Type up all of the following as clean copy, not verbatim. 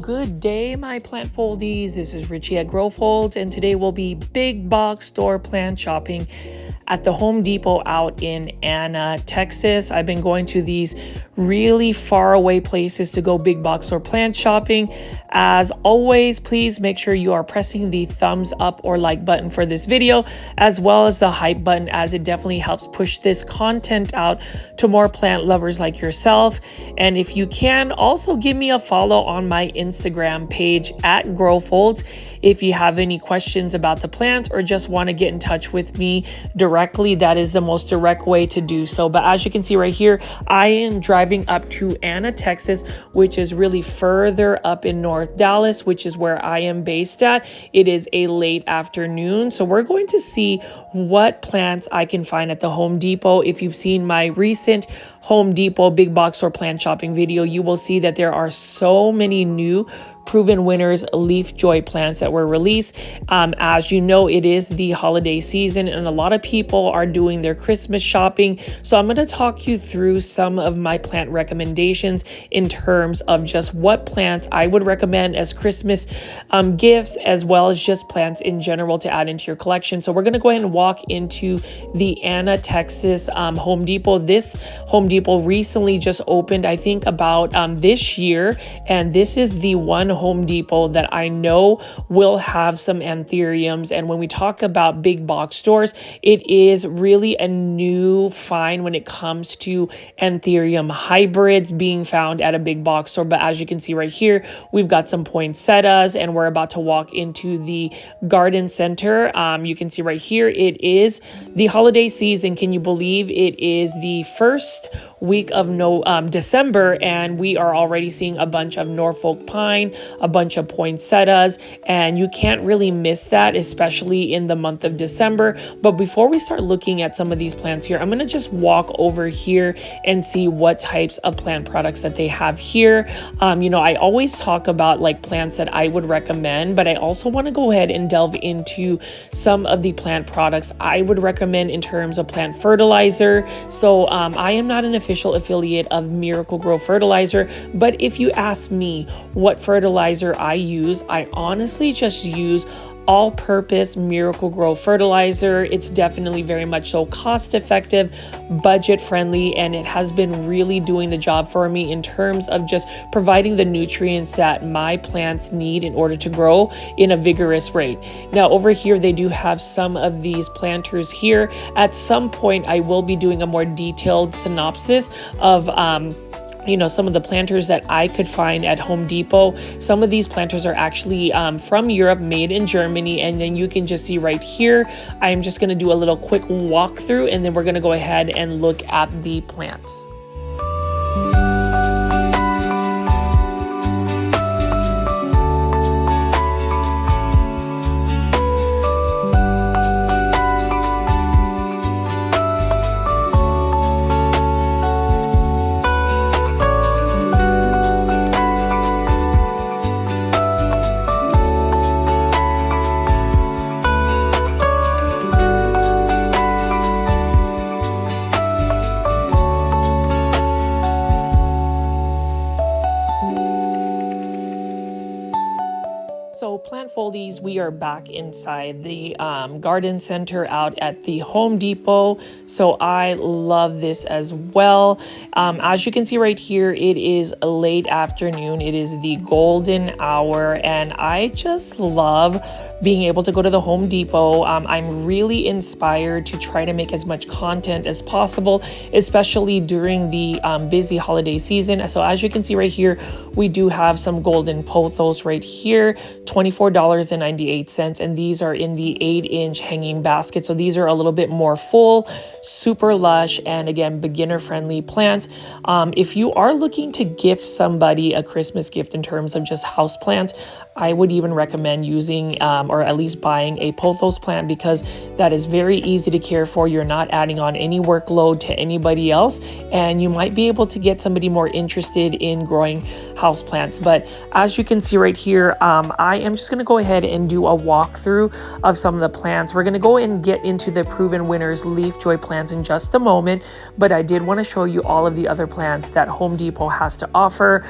Good day, my plant foldies. This is Richie at Grow Folds, and today we'll be big box store plant shopping at the Home Depot out in Anna, Texas. I've been going to these really far away places to go big box store plant shopping. As always, please make sure you are pressing the thumbs up or like button for this video, as well as the hype button, as it definitely helps push this content out to more plant lovers like yourself. And if you can, also give me a follow on my Instagram page at Grow Folds if you have any questions about the plants or just want to get in touch with me directly. That is the most direct way to do so. But as you can see right here, I am driving up to Anna, Texas, which is really further up in North Dallas, which is where I am based at. It is a late afternoon, so we're going to see what plants I can find at the Home Depot. If you've seen my recent Home Depot big box store plant shopping video, you will see that there are so many new proven winners Leafjoy plants that were released. As you know, it is the holiday season and a lot of people are doing their Christmas shopping. So I'm going to talk you through some of my plant recommendations in terms of just what plants I would recommend as Christmas gifts, as well as just plants in general to add into your collection. So we're going to go ahead and walk into the Anna, Texas Home Depot. This Home Depot recently just opened, I think about this year, and this is the one Home Depot that I know will have some anthuriums. And when we talk about big box stores, it is really a new find when it comes to anthurium hybrids being found at a big box store. But as you can see right here, we've got some poinsettias, and we're about to walk into the garden center. You can see right here, it is the holiday season. Can you believe it is the first week of December, and we are already seeing a bunch of Norfolk Pine, a bunch of poinsettias, and you can't really miss that, especially in the month of December. But before we start looking at some of these plants here, I'm going to just walk over here and see what types of plant products that they have here. I always talk about like plants that I would recommend, but I also want to go ahead and delve into some of the plant products I would recommend in terms of plant fertilizer. So I am not an official affiliate of Miracle-Gro fertilizer, but if you ask me what fertilizer I use, I honestly just use all-purpose Miracle-Gro fertilizer. It's definitely very much so cost-effective, budget-friendly, and it has been really doing the job for me in terms of just providing the nutrients that my plants need in order to grow in a vigorous rate. Now over here, they do have some of these planters here. At some point, I will be doing a more detailed synopsis of some of the planters that I could find at Home Depot. Some of these planters are actually from Europe, made in Germany. And then you can just see right here, I'm just going to do a little quick walkthrough, and then we're going to go ahead and look at the plants. So plant foldies, we are back inside the garden center out at the Home Depot. So I love this as well. As you can see right here, it is a late afternoon. It is the golden hour, and I just love being able to go to the Home Depot. I'm really inspired to try to make as much content as possible, especially during the busy holiday season. So as you can see right here, we do have some golden pothos right here, $24.98, and these are in the 8-inch hanging basket. So these are a little bit more full, super lush, and again, beginner friendly plants. If you are looking to gift somebody a Christmas gift in terms of just house plants, I would even recommend using or at least buying a pothos plant, because that is very easy to care for. You're not adding on any workload to anybody else, and you might be able to get somebody more interested in growing houseplants. But as you can see right here, I am just going to go ahead and do a walkthrough of some of the plants. We're going to go and get into the proven winners Leafjoy plants in just a moment, but I did want to show you all of the other plants that Home Depot has to offer.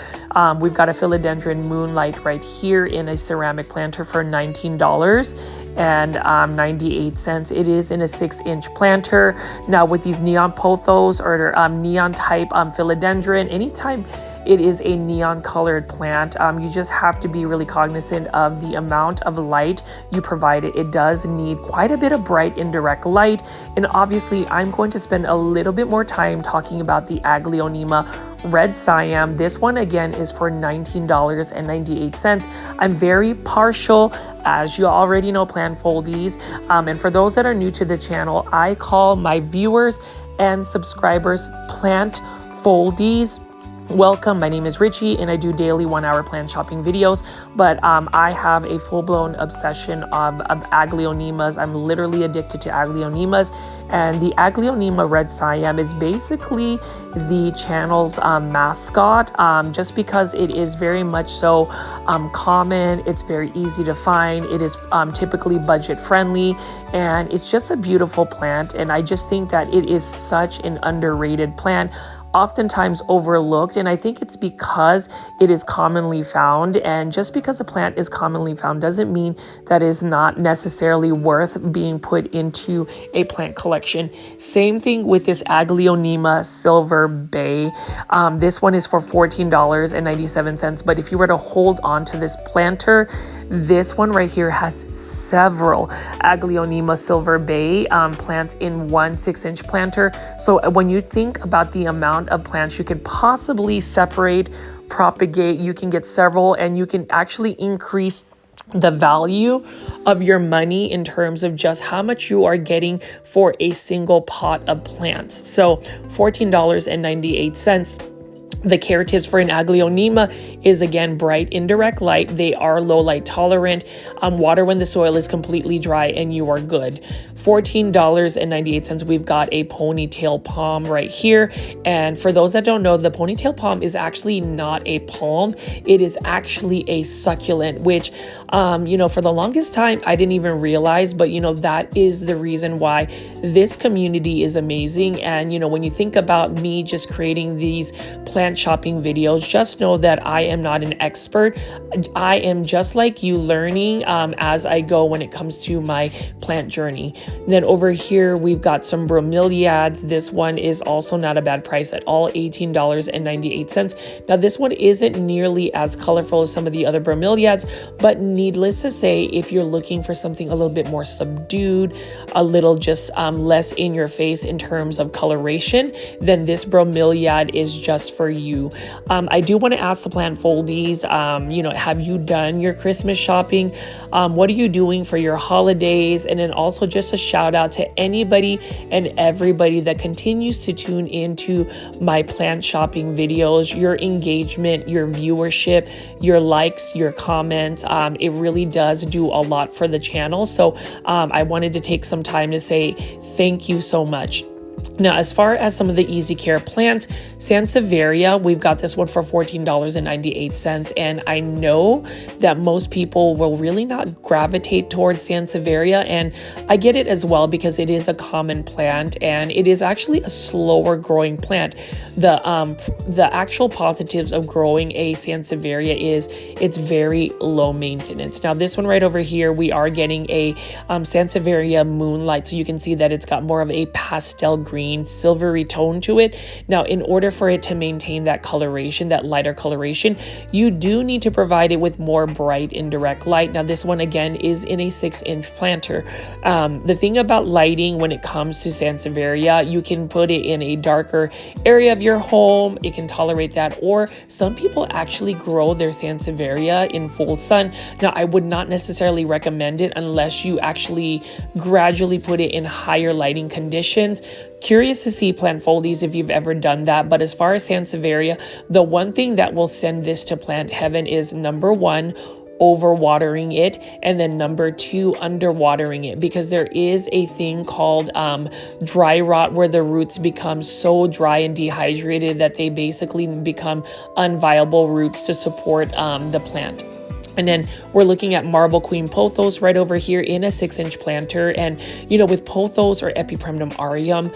We've got a philodendron moonlight right here in a ceramic planter for $19.98. It is in a 6-inch planter. Now with these neon pothos or neon type philodendron, anytime it is a neon colored plant, you just have to be really cognizant of the amount of light you provide it. It does need quite a bit of bright indirect light. And obviously I'm going to spend a little bit more time talking about the Aglaonema Red Siam. This one again is for $19.98. I'm very partial, as you already know, plant foldies. And for those that are new to the channel, I call my viewers and subscribers plant foldies. Welcome, my name is Richie and I do daily 1-hour plant shopping videos, but I have a full-blown obsession of Aglaonemas. I'm literally addicted to Aglaonemas, and the Aglaonema Red Siam is basically the channel's mascot, just because it is very much so common. It's very easy to find. It is typically budget friendly, and it's just a beautiful plant, and I just think that it is such an underrated plant, oftentimes overlooked, and I think it's because it is commonly found. And just because a plant is commonly found doesn't mean that is not necessarily worth being put into a plant collection. Same thing with this Aglaonema Silver Bay. This one is for $14.97, but if you were to hold on to this planter, this one right here has several Aglaonema Silver Bay plants in one 6-inch planter. So when you think about the amount of plants you could possibly separate, propagate, you can get several, and you can actually increase the value of your money in terms of just how much you are getting for a single pot of plants. So $14.98. The care tips for an Aglaonema is, again, bright indirect light. They are low light tolerant. Water when the soil is completely dry and you are good. $14.98. We've got a ponytail palm right here. And for those that don't know, the ponytail palm is actually not a palm. It is actually a succulent, which, for the longest time, I didn't even realize, but, that is the reason why this community is amazing. And, when you think about me just creating these plant shopping videos, just know that I am not an expert. I am just like you, learning as I go when it comes to my plant journey. And then over here, we've got some bromeliads. This one is also not a bad price at all, $18.98. Now, this one isn't nearly as colorful as some of the other bromeliads, but needless to say, if you're looking for something a little bit more subdued, a little just less in your face in terms of coloration, then this bromeliad is just for you. I do want to ask the plant foldies, have you done your Christmas shopping? What are you doing for your holidays? And then also just a shout out to anybody and everybody that continues to tune into my plant shopping videos. Your engagement, your viewership, your likes, your comments, it really does do a lot for the channel. So I wanted to take some time to say thank you so much. Now, as far as some of the easy care plants, Sansevieria, we've got this one for $14.98. And I know that most people will really not gravitate towards Sansevieria. And I get it as well, because it is a common plant and it is actually a slower growing plant. The actual positives of growing a Sansevieria is it's very low maintenance. Now, this one right over here, we are getting a Sansevieria Moonlight. So you can see that it's got more of a pastel green, silvery tone to it. Now, in order for it to maintain that coloration, that lighter coloration, you do need to provide it with more bright indirect light. Now, this one again is in a 6-inch planter. The thing about lighting when it comes to Sansevieria, you can put it in a darker area of your home. It can tolerate that. Or some people actually grow their Sansevieria in full sun. Now, I would not necessarily recommend it unless you actually gradually put it in higher lighting conditions. Curious to see plant foldies if you've ever done that. But as far as Sansevieria, the one thing that will send this to plant heaven is, number one, overwatering it, and then number two, underwatering it, because there is a thing called dry rot, where the roots become so dry and dehydrated that they basically become unviable roots to support the plant. And then we're looking at Marble Queen Pothos right over here in a 6-inch planter. And, you know, with Pothos or Epipremnum aureum,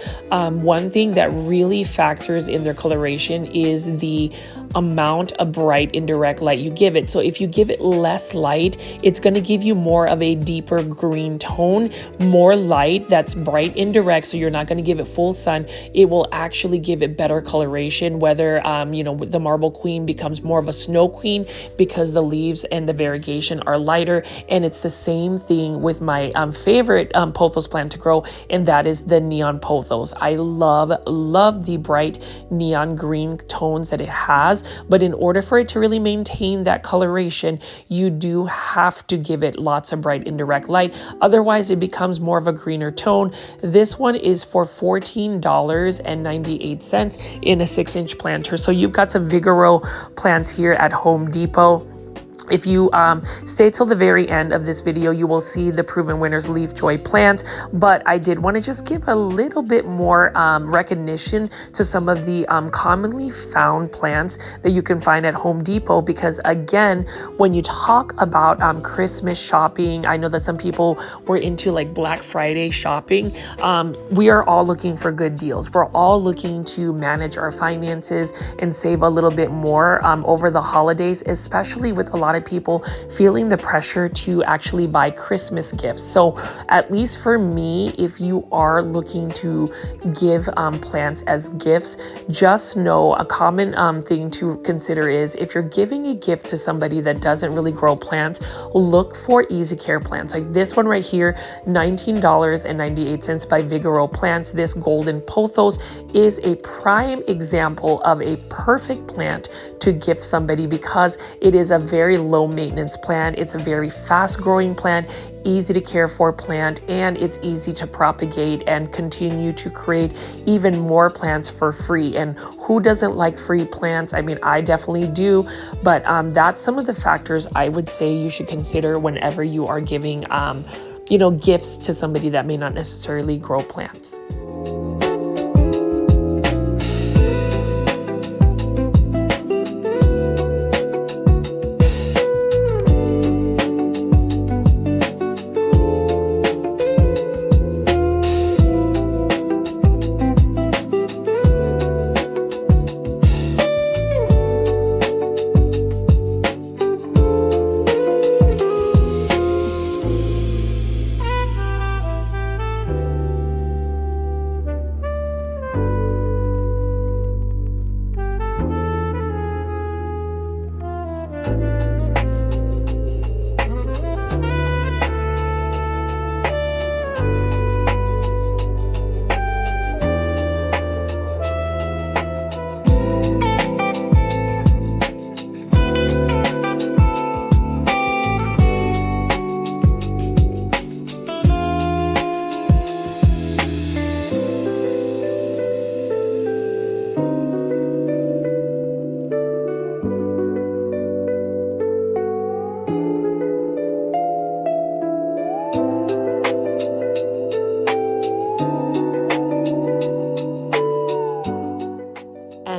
one thing that really factors in their coloration is the amount of bright indirect light you give it. So if you give it less light, it's going to give you more of a deeper green tone. More light that's bright indirect, so you're not going to give it full sun, it will actually give it better coloration. Whether you know, the Marble Queen becomes more of a Snow Queen because the leaves and the variegation are lighter. And it's the same thing with my favorite pothos plant to grow, and that is the Neon Pothos. I love the bright neon green tones that it has, but in order for it to really maintain that coloration, you do have to give it lots of bright indirect light. Otherwise, it becomes more of a greener tone. This one is for $14.98 in a 6-inch planter. So you've got some Vigoro plants here at Home Depot. If you stay till the very end of this video, you will see the Proven Winners Leafjoy plants, but I did want to just give a little bit more recognition to some of the commonly found plants that you can find at Home Depot, because again, when you talk about Christmas shopping, I know that some people were into like Black Friday shopping. We are all looking for good deals. We're all looking to manage our finances and save a little bit more over the holidays, especially with a lot of people feeling the pressure to actually buy Christmas gifts. So at least for me, if you are looking to give plants as gifts, just know a common thing to consider is, if you're giving a gift to somebody that doesn't really grow plants, look for easy care plants. Like this one right here, $19.98 by Vigoro Plants. This golden pothos is a prime example of a perfect plant to gift somebody, because it is a very low maintenance plant. It's a very fast growing plant, easy to care for plant, and it's easy to propagate and continue to create even more plants for free. And who doesn't like free plants? I mean, I definitely do, but that's some of the factors I would say you should consider whenever you are giving you know, gifts to somebody that may not necessarily grow plants.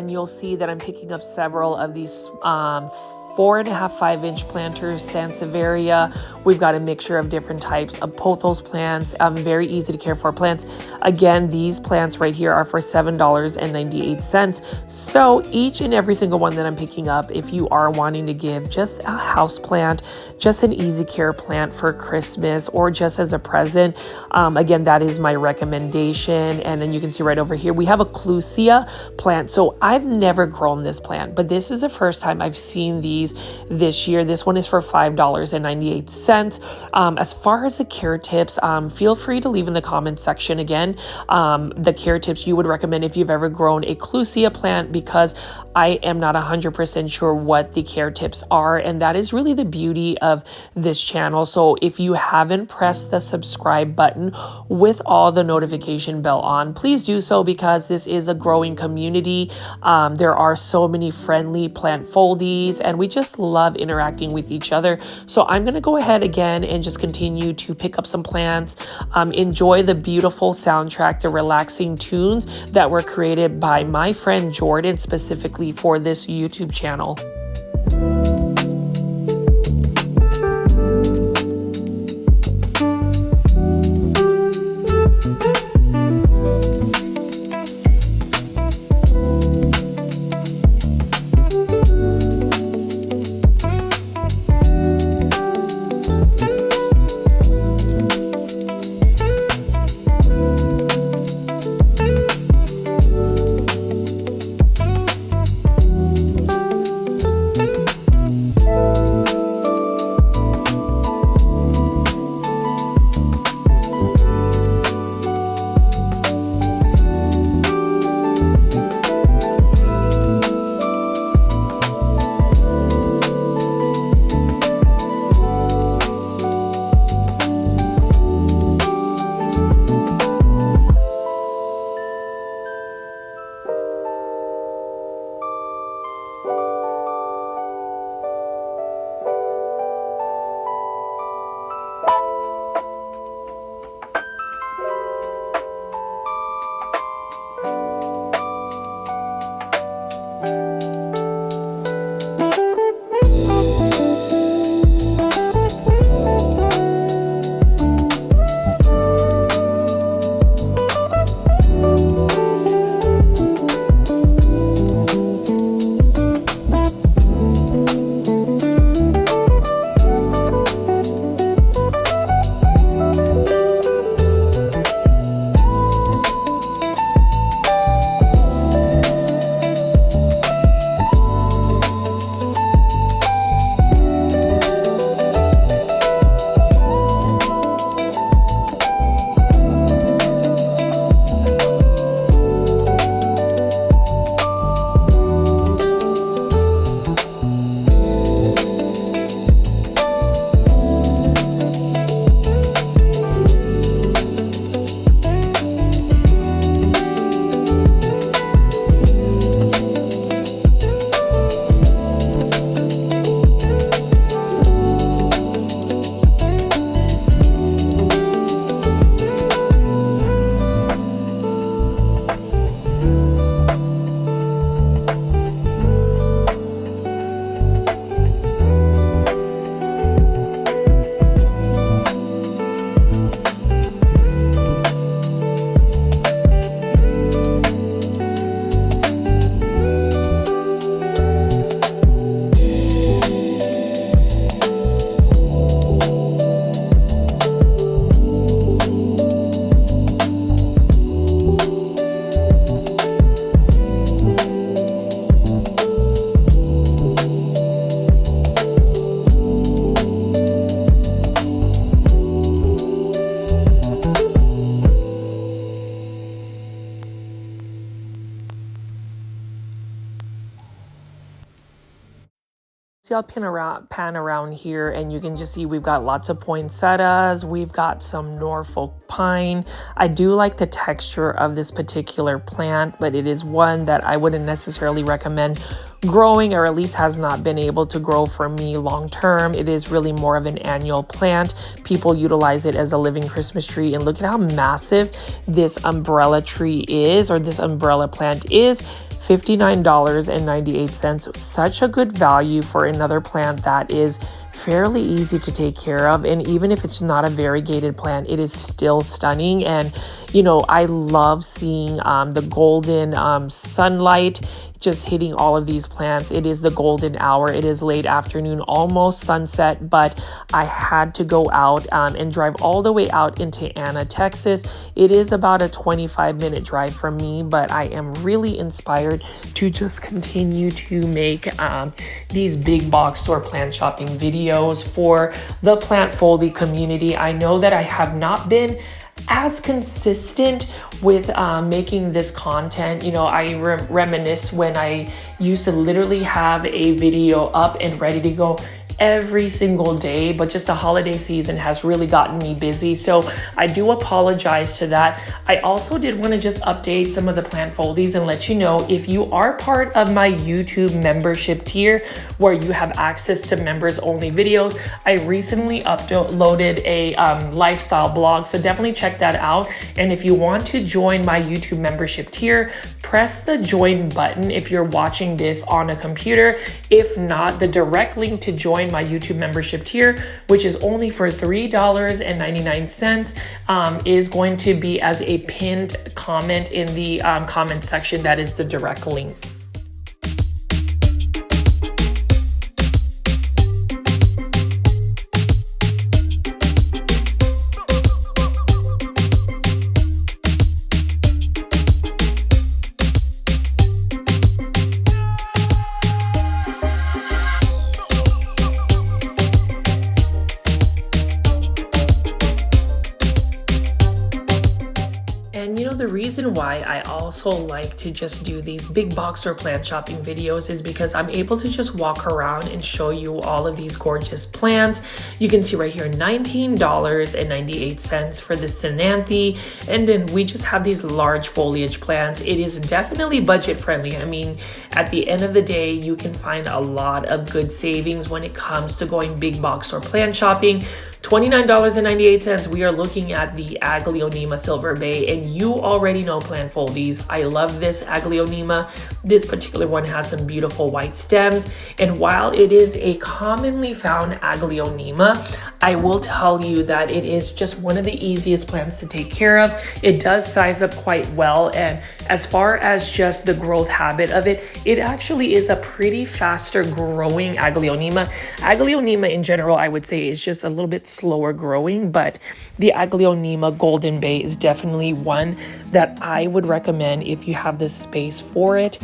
You'll see that I'm picking up several of these 4.5, 5-inch planters, Sansevieria. We've got a mixture of different types of pothos plants, very easy to care for plants. Again, these plants right here are for $7.98. So each and every single one that I'm picking up, if you are wanting to give just a house plant, just an easy care plant for Christmas, or just as a present, again, that is my recommendation. And then you can see right over here, we have a Clusia plant. So I've never grown this plant, but this is the first time I've seen these this year. This one is for $5.98. As far as the care tips, feel free to leave in the comments section again the care tips you would recommend if you've ever grown a Clusia plant, because I am not 100% sure what the care tips are, and that is really the beauty of this channel. So if you haven't pressed the subscribe button with all the notification bell on, please do so, because this is a growing community. There are so many friendly plant foldies, and we just love interacting with each other. So I'm gonna go ahead again and just continue to pick up some plants, enjoy the beautiful soundtrack, the relaxing tunes that were created by my friend Jordan specifically for this YouTube channel. See, I'll pan around here and you can just see we've got lots of poinsettias. We've got some Norfolk pine. I do like the texture of this particular plant, but it is one that I wouldn't necessarily recommend growing, or at least has not been able to grow for me long term. It is really more of an annual plant. People utilize it as a living Christmas tree, and look at how massive this umbrella tree is, or this umbrella plant is. $59.98. Such a good value for another plant that is fairly easy to take care of. And even if it's not a variegated plant, it is still stunning. And you know, I love seeing the golden sunlight just hitting all of these plants. It is the golden hour. It is late afternoon, almost sunset, but I had to go out and drive all the way out into Anna, Texas. It is about a 25-minute drive from me, but I am really inspired to just continue to make these big box store plant shopping videos for the plant foldy community. I know that I have not been as consistent with making this content. You know, I reminisce when I used to literally have a video up and ready to go every single day, but just the holiday season has really gotten me busy. So I do apologize to that. I also did want to just update some of the plant foldies and let you know, if you are part of my YouTube membership tier where you have access to members only videos, I recently uploaded a lifestyle blog. So definitely check that out. And if you want to join my YouTube membership tier, press the join button if you're watching this on a computer. If not, the direct link to join my YouTube membership tier, which is only for $3.99, is going to be as a pinned comment in the comment section. That is the direct link. And you know, the reason why I also like to just do these big box or plant shopping videos is because I'm able to just walk around and show you all of these gorgeous plants. You can see right here, $19.98 for the Sthenanthe. And then we just have these large foliage plants. It is definitely budget friendly. I mean, at the end of the day, you can find a lot of good savings when it comes to going big box or plant shopping. $29.98, we are looking at the Aglaonema Silver Bay, and you already know plant foldies. I love this Aglaonema. This particular one has some beautiful white stems, and while it is a commonly found Aglaonema, I will tell you that it is just one of the easiest plants to take care of. It does size up quite well, and as far as just the growth habit of it, it actually is a pretty faster growing Aglaonema. Aglaonema in general, I would say, is just a little bit slower growing, but the Aglaonema Golden Bay is definitely one that I would recommend if you have the space for it.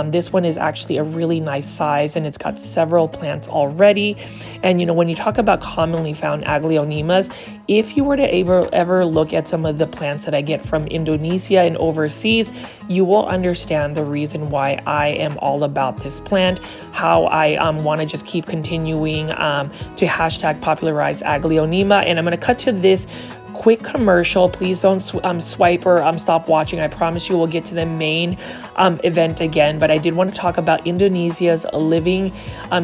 This one is actually a really nice size, and it's got several plants already. And you know, when you talk about commonly found Aglaonemas, if you were to ever look at some of the plants that I get from Indonesia and overseas, you will understand the reason why I am all about this plant, how I want to just keep continuing to hashtag popularize Aglaonema. And I'm going to cut to this quick commercial. Please don't swipe or stop watching. I promise you we'll get to the main event again, but I did want to talk about Indonesia's living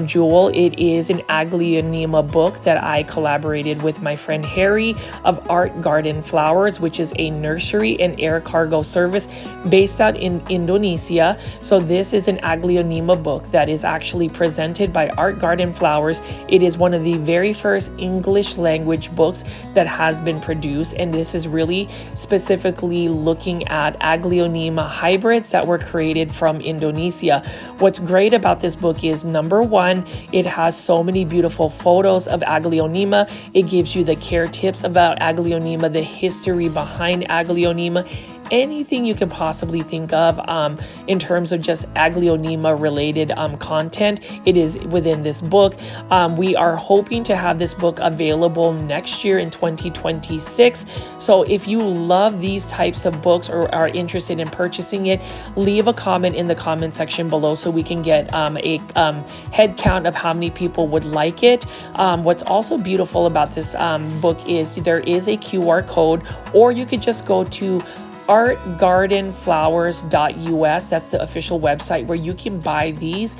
jewel. It is an Aglaonema book that I collaborated with my friend Harry of Art Garden Flowers, which is a nursery and air cargo service based out in Indonesia. So this is an Aglaonema book that is actually presented by Art Garden Flowers. It is one of the very first English language books that has been produced, and this is really specifically looking at Aglaonema hybrids that were created from Indonesia. What's great about this book is, number one, it has so many beautiful photos of Aglaonema. It gives you the care tips about Aglaonema, the history behind Aglaonema, anything you can possibly think of in terms of just Aglaonema related content. It is within this book. We are hoping to have this book available next year in 2026. So if you love these types of books or are interested in purchasing it, leave a comment in the comment section below so we can get a head count of how many people would like it. What's also beautiful about this book is there is a QR code, or you could just go to artgardenflowers.us. That's the official website where you can buy these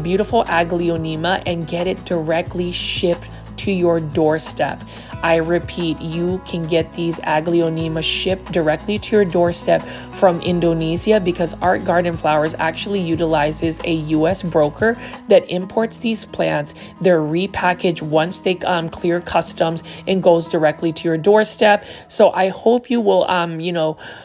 beautiful Aglaonema and get it directly shipped to your doorstep. I repeat, you can get these Aglaonema shipped directly to your doorstep from Indonesia because Art Garden Flowers actually utilizes a US broker that imports these plants. They're repackaged once they clear customs and goes directly to your doorstep. So I hope you will,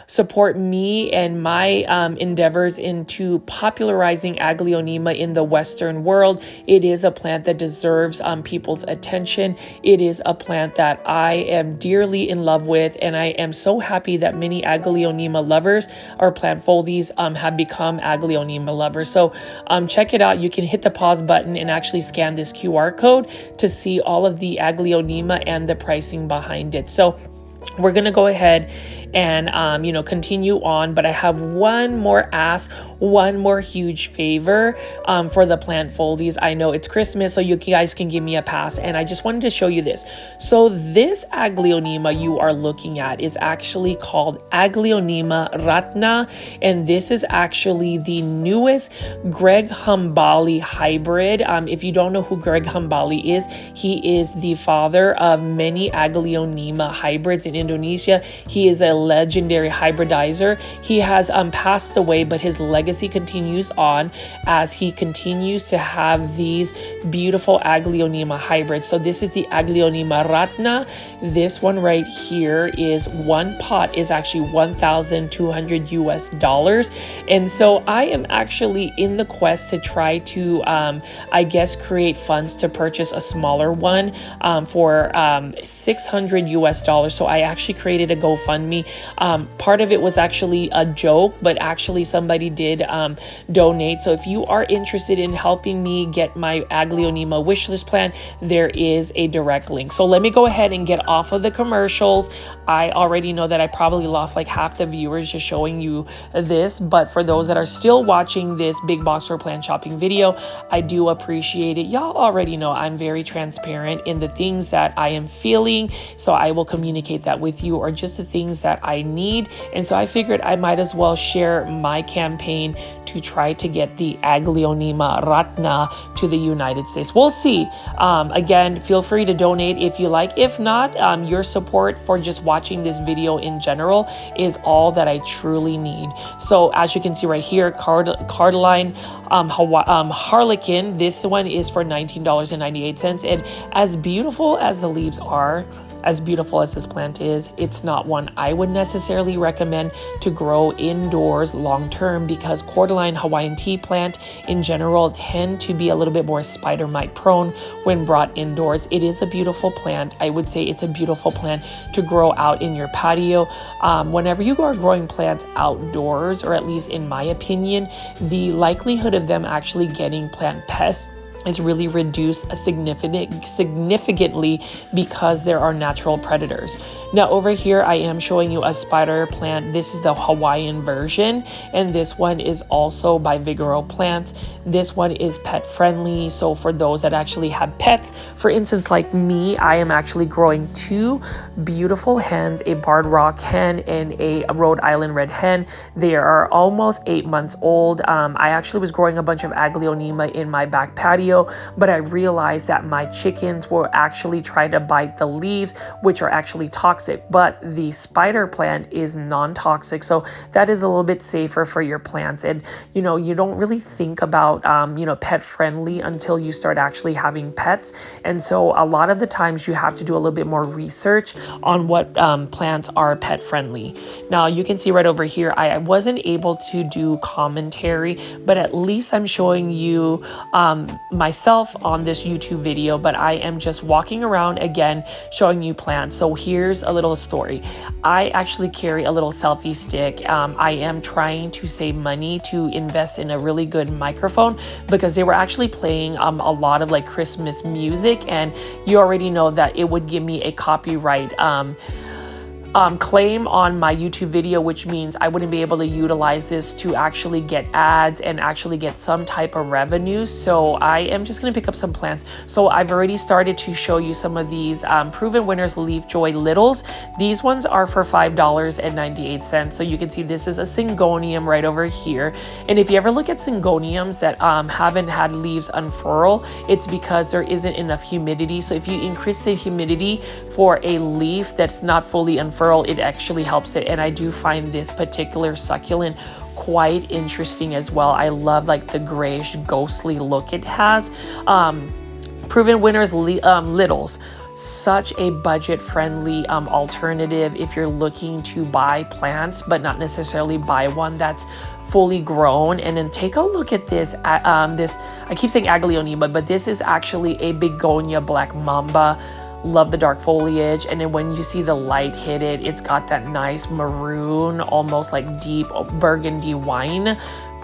support me and my endeavors into popularizing Aglaonema in the Western world. It is a plant that deserves people's attention. It is a plant that I am dearly in love with, and I am so happy that many Aglaonema lovers or plant foldies have become Aglaonema lovers. So check it out. You can hit the pause button and actually scan this QR code to see all of the Aglaonema and the pricing behind it. So we're going to go ahead and continue on. But I have one more ask, one more huge favor for the plant foldies. I know it's Christmas, so you guys can give me a pass, and I just wanted to show you this. So this Aglaonema you are looking at is actually called Aglaonema ratna, and this is actually the newest Greg Hambali hybrid. If you don't know who Greg Hambali is, he is the father of many Aglaonema hybrids in Indonesia. He is a legendary hybridizer. He has passed away, but his legacy continues on as he continues to have these beautiful Aglaonema hybrids. So this is the Aglaonema ratna. This one right here is one pot is actually $1,200 US. And so I am actually in the quest to try to I guess create funds to purchase a smaller one for $600 US. So I actually created a GoFundMe. Part of it was actually a joke, but actually somebody did donate. So if you are interested in helping me get my Aglaonema wishlist plan, there is a direct link. So let me go ahead and get off of the commercials. I already know that I probably lost like half the viewers just showing you this, but for those that are still watching this big box store plant shopping video, I do appreciate it. Y'all already know I'm very transparent in the things that I am feeling, so I will communicate that with you, or just the things that I need. And so I figured I might as well share my campaign to try to get the Aglaonema ratna to the United States. We'll see. Again, feel free to donate if you like. If not, your support for just watching this video in general is all that I truly need. So as you can see right here, Cardoline Harlequin, this one is for $19.98. And as beautiful as the leaves are, as beautiful as this plant is, it's not one I would necessarily recommend to grow indoors long term, because cordyline Hawaiian tea plant in general tend to be a little bit more spider mite prone when brought indoors. It is a beautiful plant. I would say it's a beautiful plant to grow out in your patio. Whenever you are growing plants outdoors, or at least in my opinion, the likelihood of them actually getting plant pests is really reduced significantly because there are natural predators. Now over here I am showing you a spider plant. This is the Hawaiian version, and this one is also by Vigoro Plants. This one is pet friendly, so for those that actually have pets, for instance like me, I am actually growing two beautiful hens, a barred rock hen and a Rhode Island red hen. They are almost 8 months old. I actually was growing a bunch of Aglaonema in my back patio, but I realized that my chickens will actually try to bite the leaves, which are actually toxic, but the spider plant is non-toxic, so that is a little bit safer for your plants. And you don't really think about pet friendly until you start actually having pets, and so a lot of the times you have to do a little bit more research on what plants are pet friendly. Now you can see right over here, I wasn't able to do commentary, but at least I'm showing you myself on this YouTube video, but I am just walking around again showing you plants. So here's a little story. I actually carry a little selfie stick. I am trying to save money to invest in a really good microphone, because they were actually playing a lot of like Christmas music, and you already know that it would give me a copyright claim on my YouTube video, which means I wouldn't be able to utilize this to actually get ads and actually get some type of revenue. So I am just going to pick up some plants. So I've already started to show you some of these Proven Winners Leafjoy Littles. These ones are for $5.98. So you can see this is a Syngonium right over here. And if you ever look at Syngoniums that haven't had leaves unfurl, it's because there isn't enough humidity. So if you increase the humidity for a leaf that's not fully unfurled, it actually helps it. And I do find this particular succulent quite interesting as well. I love like the grayish ghostly look it has. Proven Winners Littles, such a budget friendly alternative if you're looking to buy plants but not necessarily buy one that's fully grown. And then take a look at this. I keep saying Aglaonema, but this is actually a Begonia Black Mamba. Love the dark foliage, and then when you see the light hit it, it's got that nice maroon, almost like deep burgundy wine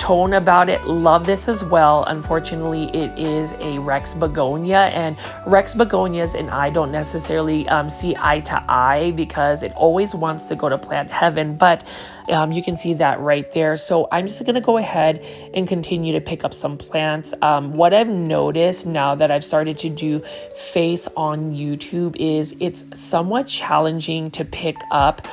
tone about it. Love this as well. Unfortunately, it is a Rex begonia, and Rex begonias and I don't necessarily see eye to eye because it always wants to go to plant heaven, but you can see that right there. So I'm just going to go ahead and continue to pick up some plants. What I've noticed now that I've started to do face on YouTube is it's somewhat challenging to pick up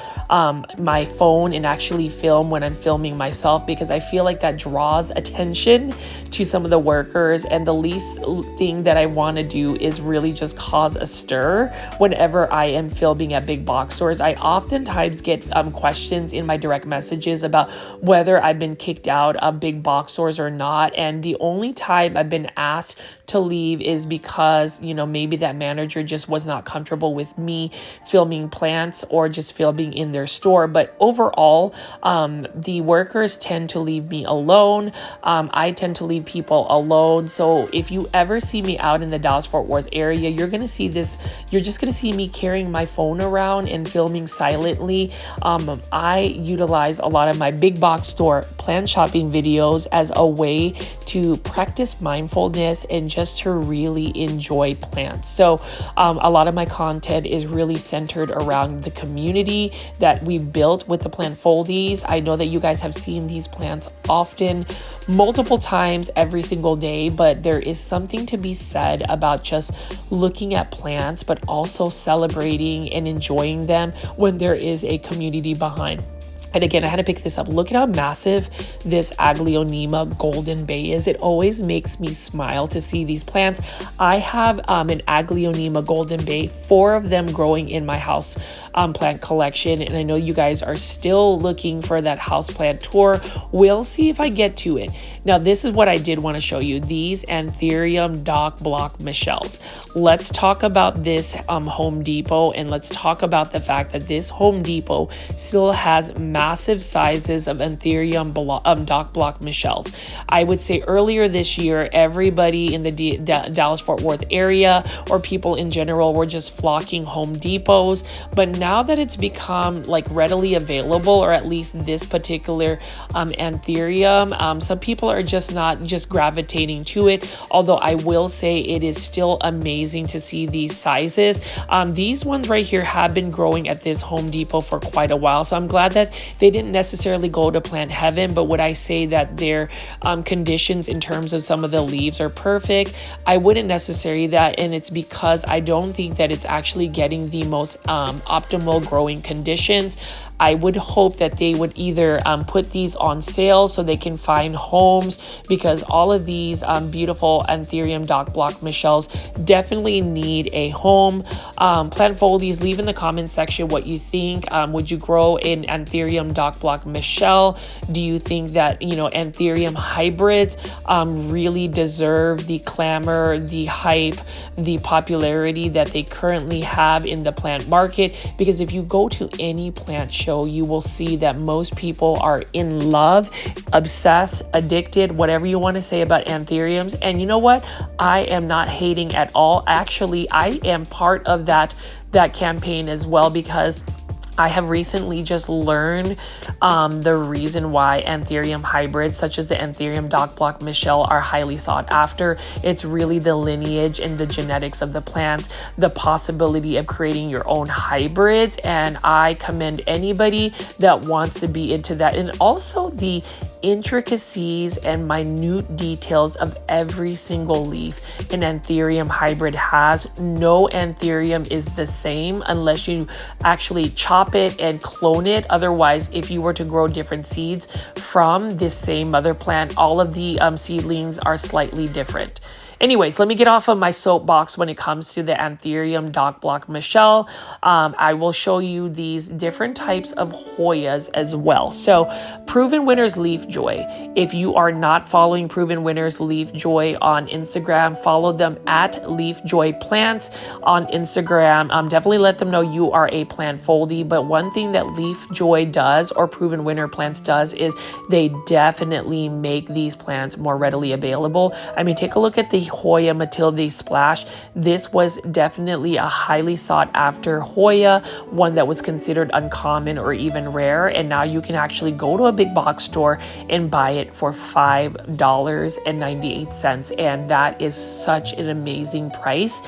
my phone and actually film when I'm filming myself, because I feel like that draws attention to some of the workers, and the least thing that I want to do is really just cause a stir whenever I am filming at big box stores. I oftentimes get questions in my direct messages about whether I've been kicked out of big box stores or not, and the only time I've been asked to leave is because, you know, maybe that manager just was not comfortable with me filming plants or just filming in their store. But overall, the workers tend to leave me alone. I tend to leave people alone. So if you ever see me out in the Dallas-Fort Worth area, you're going to see this. You're just going to see me carrying my phone around and filming silently. I utilize a lot of my big box store plant shopping videos as a way to practice mindfulness and just to really enjoy plants. So a lot of my content is really centered around the community that we've built with the plant foldies. I know that you guys have seen these plants often, multiple times every single day, but there is something to be said about just looking at plants, but also celebrating and enjoying them when there is a community behind. And again, I had to pick this up. Look at how massive this Aglaonema Golden Bay is. It always makes me smile to see these plants. I have an Aglaonema Golden Bay, 4 of them growing in my house plant collection. And I know you guys are still looking for that houseplant tour. We'll see if I get to it. Now, this is what I did want to show you. These Anthurium Dock Block Michelles. Let's talk about this Home Depot, and let's talk about the fact that this Home Depot still has massive sizes of Anthurium Dock Block Michelles. I would say earlier this year, everybody in the Dallas-Fort Worth area, or people in general, were just flocking Home Depots. But now that it's become like readily available, or at least this particular Anthurium, some people are just not just gravitating to it. Although I will say it is still amazing to see these sizes. These ones right here have been growing at this Home Depot for quite a while. So I'm glad that they didn't necessarily go to plant heaven, but would I say that their conditions in terms of some of the leaves are perfect? I wouldn't necessarily that, and it's because I don't think that it's actually getting the most optimal growing conditions. I would hope that they would either put these on sale so they can find homes, because all of these beautiful Anthurium Dock Block Michelles definitely need a home. Plant foldies, leave in the comment section what you think. Would you grow an Anthurium Dock Block Michelle? Do you think that, you know, Anthurium hybrids really deserve the clamor, the hype, the popularity that they currently have in the plant market? Because if you go to any plant show, you will see that most people are in love, obsessed, addicted, whatever you want to say about Anthuriums. And you know what? I am not hating at all. Actually, I am part of that campaign as well, because I have recently just learned the reason why Anthurium hybrids, such as the Anthurium Dock Block Michelle, are highly sought after. It's really the lineage and the genetics of the plant, the possibility of creating your own hybrids. And I commend anybody that wants to be into that. And also the intricacies and minute details of every single leaf an Anthurium hybrid has. No Anthurium is the same unless you actually chop it and clone it. Otherwise, if you were to grow different seeds from this same mother plant, all of the seedlings are slightly different. Anyways, let me get off of my soapbox when it comes to the Anthurium Dock Block Michelle. I will show you these different types of Hoyas as well. So Proven Winners Leafjoy. If you are not following Proven Winners Leafjoy on Instagram, follow them at Leafjoy Plants on Instagram. Definitely let them know you are a plant foldie. But one thing that Leafjoy does, or Proven Winner Plants does, is they definitely make these plants more readily available. I mean, take a look at the Hoya Matilde Splash. This was definitely a highly sought after Hoya, one that was considered uncommon or even rare, and now you can actually go to a big box store and buy it for $5.98, and that is such an amazing price.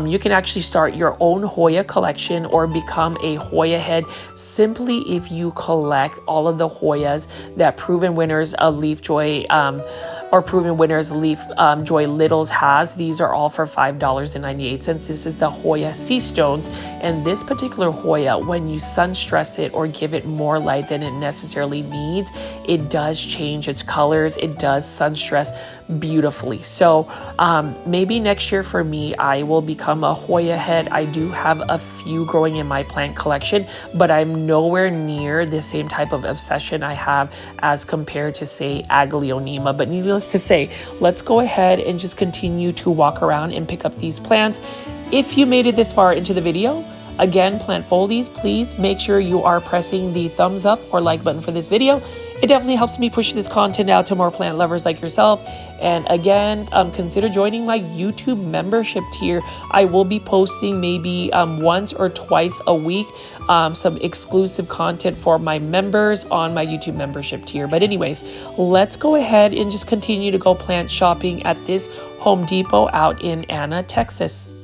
You can actually start your own Hoya collection or become a Hoya head simply if you collect all of the Hoyas that proven winners of Leafjoy or proven winners Leafjoy Littles has. These are all for $5.98. This is the Hoya Sea Stones, and this particular Hoya, when you sun stress it or give it more light than it necessarily needs, it does change its colors. It does sun stress beautifully. So maybe next year for me, I will become a Hoya head. I do have a few growing in my plant collection, but I'm nowhere near the same type of obsession I have as compared to, say, Aglaonema. But needless to say, let's go ahead and just continue to walk around and pick up these plants. If you made it this far into the video, again, plant foldies, please make sure you are pressing the thumbs up or like button for this video. It definitely helps me push this content out to more plant lovers like yourself. And again, consider joining my YouTube membership tier. I will be posting maybe once or twice a week some exclusive content for my members on my YouTube membership tier. But anyways, let's go ahead and just continue to go plant shopping at this Home Depot out in Anna, Texas.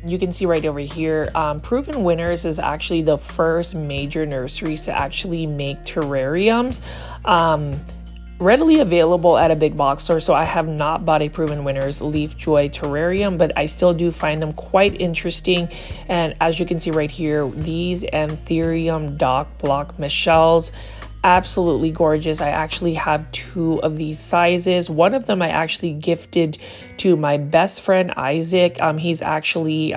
You can see right over here, Proven Winners is actually the first major nurseries to actually make terrariums. Readily available at a big box store, so I have not bought a Proven Winners Leafjoy terrarium, but I still do find them quite interesting. And as you can see right here, these Anthurium Dock Block Michelle's, absolutely gorgeous. I actually have two of these sizes. One of them I actually gifted to my best friend Isaac. He's actually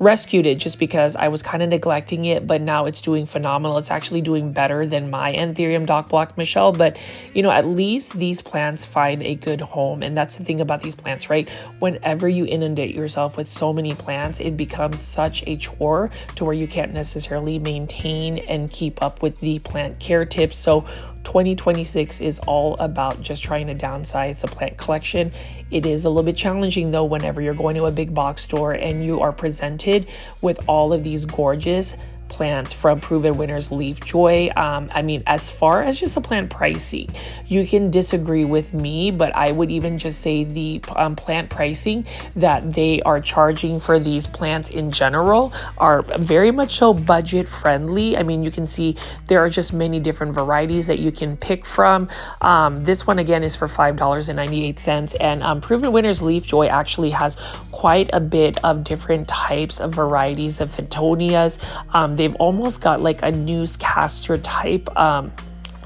rescued it just because I was kind of neglecting it, but now it's doing phenomenal. It's actually doing better than my Anthurium Dock Block Michelle, but you know, at least these plants find a good home. And that's the thing about these plants, right? Whenever you inundate yourself with so many plants, it becomes such a chore to where you can't necessarily maintain and keep up with the plant care tips. So 2026 is all about just trying to downsize the plant collection. It is a little bit challenging though whenever you're going to a big box store and you are presented with all of these gorgeous plants from Proven Winners Leafjoy. I mean, as far as just a plant pricing, you can disagree with me, but I would even just say the plant pricing that they are charging for these plants in general are very much so budget friendly. I mean, you can see there are just many different varieties that you can pick from. This one again is for $5.98, and Proven Winners Leafjoy actually has quite a bit of different types of varieties of Fitonias. They've almost got like a newscaster type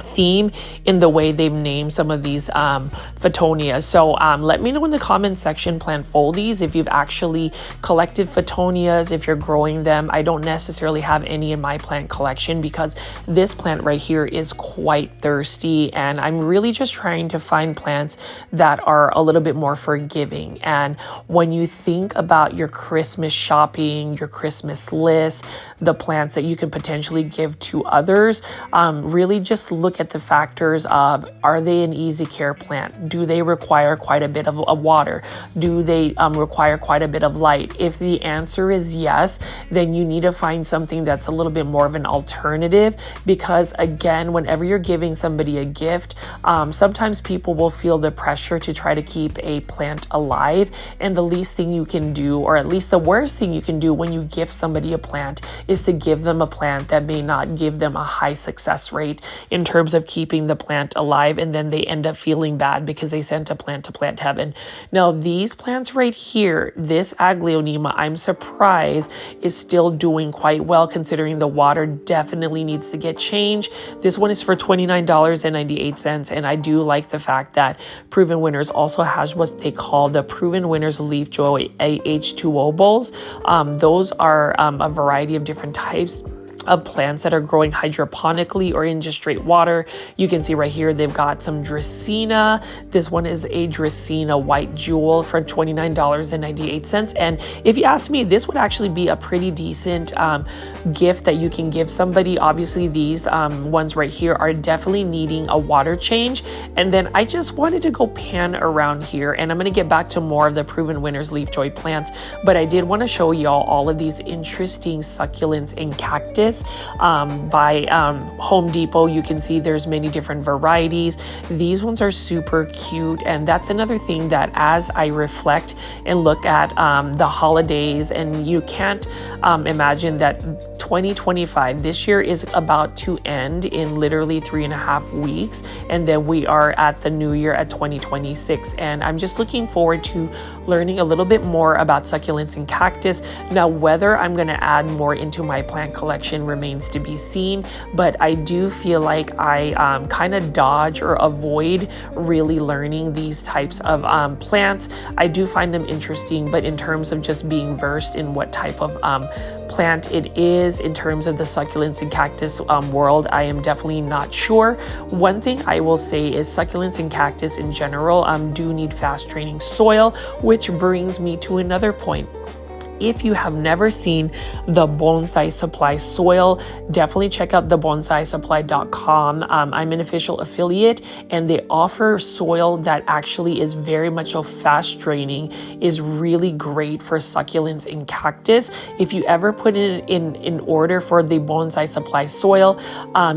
theme in the way they've named some of these Fitonias. So let me know in the comment section, plantfoldies, if you've actually collected Fitonias, if you're growing them. I don't necessarily have any in my plant collection because this plant right here is quite thirsty, and I'm really just trying to find plants that are a little bit more forgiving. And when you think about your Christmas shopping, your Christmas list, the plants that you can potentially give to others, really just look at the factors of, are they an easy care plant? Do they require quite a bit of water? Do they require quite a bit of light? If the answer is yes, then you need to find something that's a little bit more of an alternative, because again, whenever you're giving somebody a gift, sometimes people will feel the pressure to try to keep a plant alive, and the least thing you can do, or at least the worst thing you can do when you gift somebody a plant, is to give them a plant that may not give them a high success rate in terms of keeping the plant alive, and then they end up feeling bad because they sent a plant to plant heaven. Now these plants right here, this Aglaonema, I'm surprised is still doing quite well considering the water definitely needs to get changed. This one is for $29.98, and I do like the fact that Proven Winners also has what they call the Proven Winners Leafjoy H2O bowls. Those are a variety of different types of plants that are growing hydroponically or in just straight water. You can see right here they've got some Dracaena. This one is a Dracaena White Jewel for $29.98. And if you ask me, this would actually be a pretty decent gift that you can give somebody. Obviously these ones right here are definitely needing a water change. And then I just wanted to go pan around here, and I'm going to get back to more of the Proven Winners Leafjoy plants, but I did want to show y'all all of these interesting succulents and cactus by Home Depot. You can see there's many different varieties. These ones are super cute, and that's another thing that as I reflect and look at the holidays, and you can't imagine that 2025, this year, is about to end in literally 3.5 weeks, and then we are at the new year at 2026, and I'm just looking forward to learning a little bit more about succulents and cactus. Now, whether I'm going to add more into my plant collection remains to be seen, but I do feel like I kind of dodge or avoid really learning these types of plants. I do find them interesting, but in terms of just being versed in what type of plant it is, in terms of the succulents and cactus world, I am definitely not sure. One thing I will say is succulents and cactus in general do need fast draining soil, which brings me to another point. If you have never seen the Bonsai Supply soil, definitely check out the bonsaisupply.com. I'm an official affiliate, and they offer soil that actually is very much so fast draining, is really great for succulents and cactus. If you ever put it in order for the Bonsai Supply soil,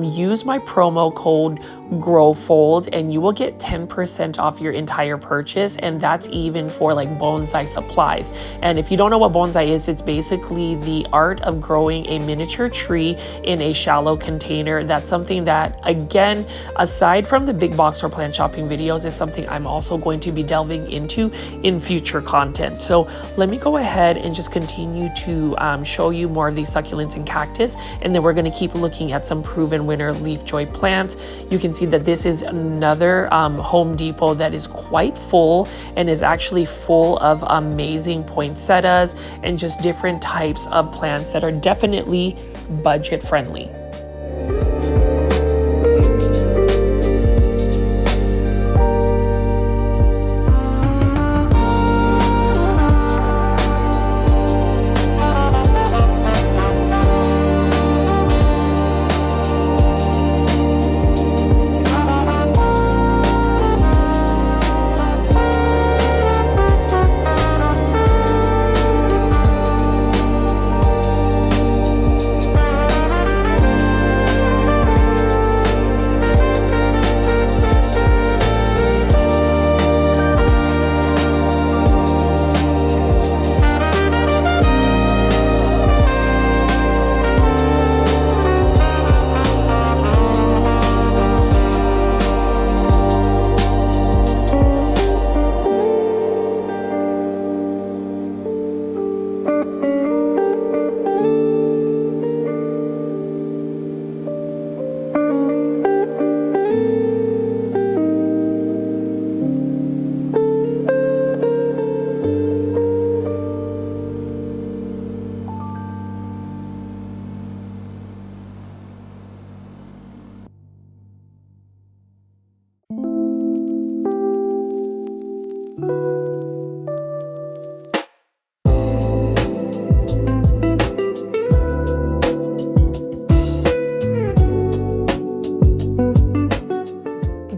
use my promo code GROWFOLD and you will get 10% off your entire purchase, and that's even for like bonsai supplies. And if you don't know what bonsai is, it's basically the art of growing a miniature tree in a shallow container. That's something that, again, aside from the big box or plant shopping videos, is something I'm also going to be delving into in future content. So let me go ahead and just continue to show you more of these succulents and cactus, and then we're going to keep looking at some Proven Winner Leafjoy plants. You can see that this is another Home Depot that is quite full, and is actually full of amazing poinsettias and just different types of plants that are definitely budget friendly.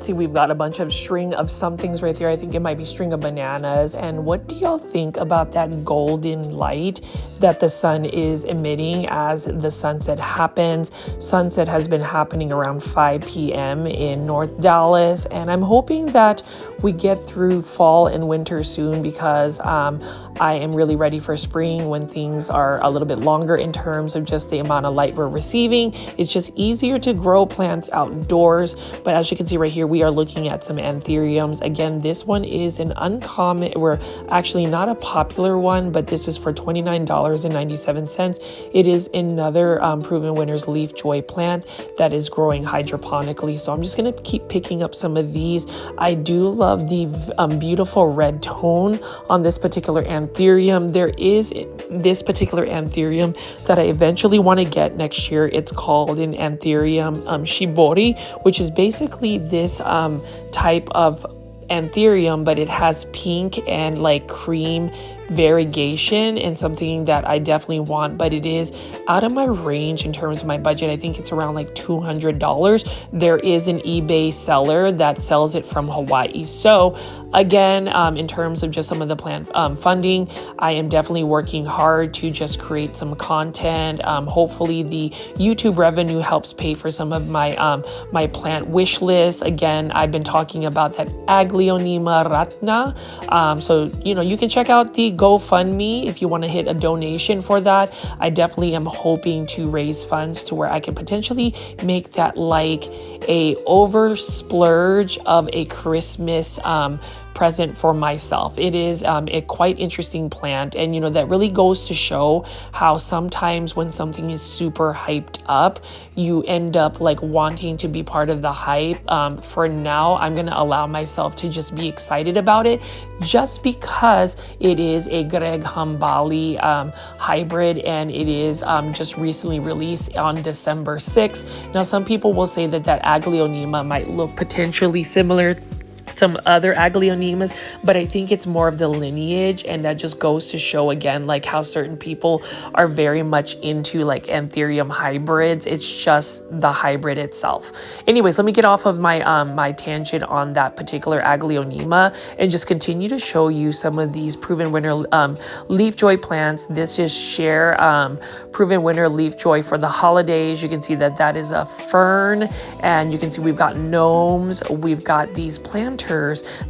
see we've got a bunch of string of some things right there. I think it might be string of bananas. And what do y'all think about that golden light that the sun is emitting as the sunset happens? Sunset has been happening around 5 p.m. in North Dallas, and I'm hoping that we get through fall and winter soon, because I am really ready for spring when things are a little bit longer in terms of just the amount of light we're receiving. It's just easier to grow plants outdoors. But as you can see right here, we are looking at some anthuriums. Again, this one is an uncommon, or actually not a popular one, but this is for $29.97. It is another Proven Winners Leafjoy plant that is growing hydroponically. So I'm just going to keep picking up some of these. I do love the beautiful red tone on this particular anthurium. There is this particular anthurium that I eventually want to get next year. It's called an anthurium shibori, which is basically this type of anthurium, but it has pink and like cream variegation, and something that I definitely want, but it is out of my range in terms of my budget. I think it's around like $200. There is an eBay seller that sells it from Hawaii. So again, in terms of just some of the plant funding, I am definitely working hard to just create some content. Hopefully the YouTube revenue helps pay for some of my my plant wish list. Again, I've been talking about that Aglaonema ratna. So, you know, you can check out the GoFundMe if you want to hit a donation for that. I definitely am hoping to raise funds to where I can potentially make that like a over splurge of a Christmas present for myself. It is a quite interesting plant, and you know, that really goes to show how sometimes when something is super hyped up, you end up like wanting to be part of the hype. For now, I'm gonna allow myself to just be excited about it, just because it is a Greg Hambali hybrid, and it is just recently released on December 6th. Now, some people will say that that Aglaonema might look potentially similar some other Aglaonemas, but I think it's more of the lineage, and that just goes to show again like how certain people are very much into like anthurium hybrids. It's just the hybrid itself. Anyways, let me get off of my my tangent on that particular Aglaonema and just continue to show you some of these Proven Winner Leafjoy plants. This is Share Proven Winner Leafjoy for the holidays. You can see that that is a fern, and you can see we've got gnomes, we've got these planters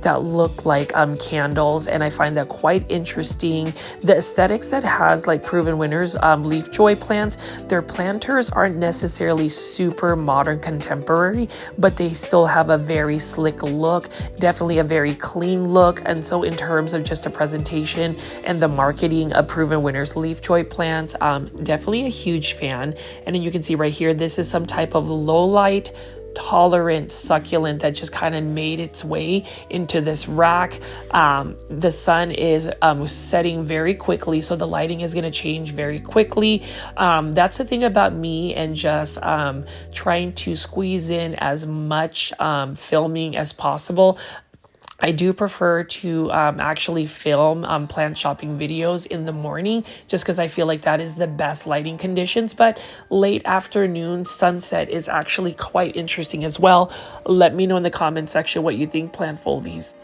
that look like candles, and I find that quite interesting. The aesthetics that has like Proven Winners Leafjoy plants, their planters aren't necessarily super modern contemporary, but they still have a very slick look, definitely a very clean look. And so in terms of just a presentation and the marketing of Proven Winners Leafjoy plants, definitely a huge fan. And then you can see right here, this is some type of low light tolerant succulent that just kind of made its way into this rack. The sun is setting very quickly, so the lighting is going to change very quickly. That's the thing about me and just trying to squeeze in as much filming as possible. I do prefer to actually film plant shopping videos in the morning, just because I feel like that is the best lighting conditions. But late afternoon sunset is actually quite interesting as well. Let me know in the comment section what you think, plant foldies.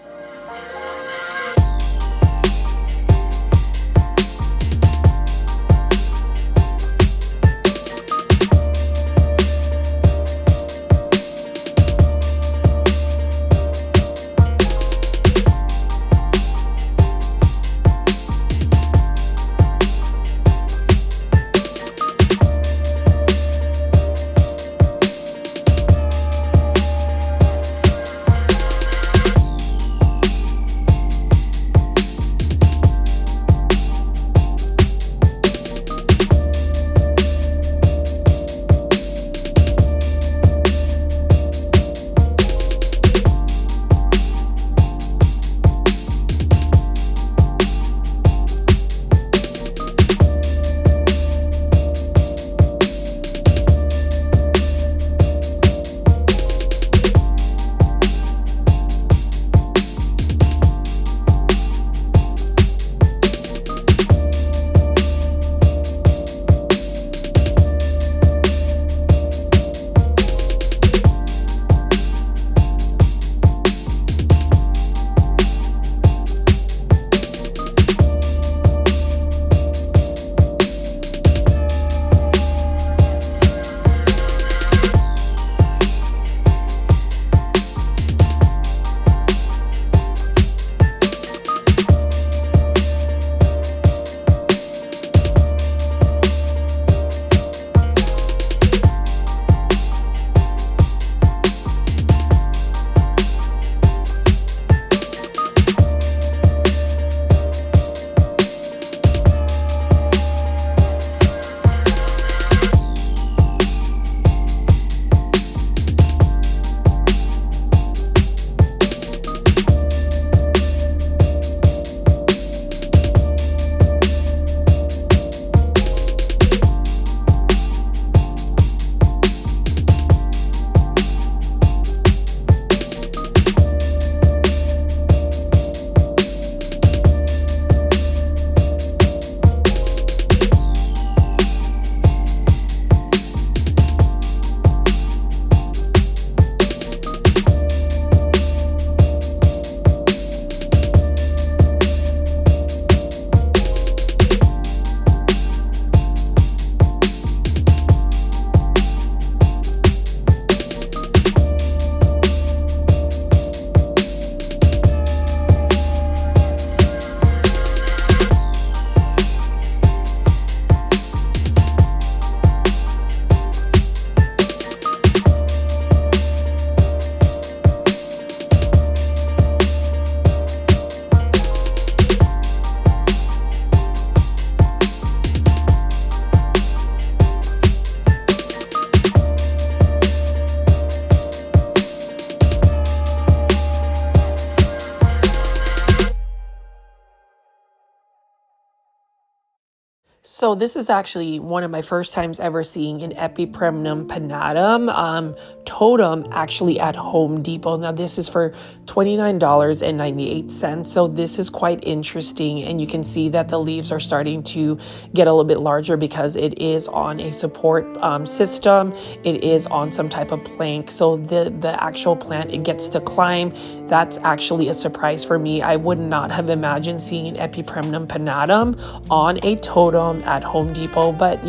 So this is actually one of my first times ever seeing an Epipremnum pinnatum totem actually at Home Depot. Now this is for $29.98. So this is quite interesting, and you can see that the leaves are starting to get a little bit larger because it is on a support system. It is on some type of plank. So the actual plant, it gets to climb. That's actually a surprise for me. I would not have imagined seeing an Epipremnum pinnatum on a totem at Home Depot, but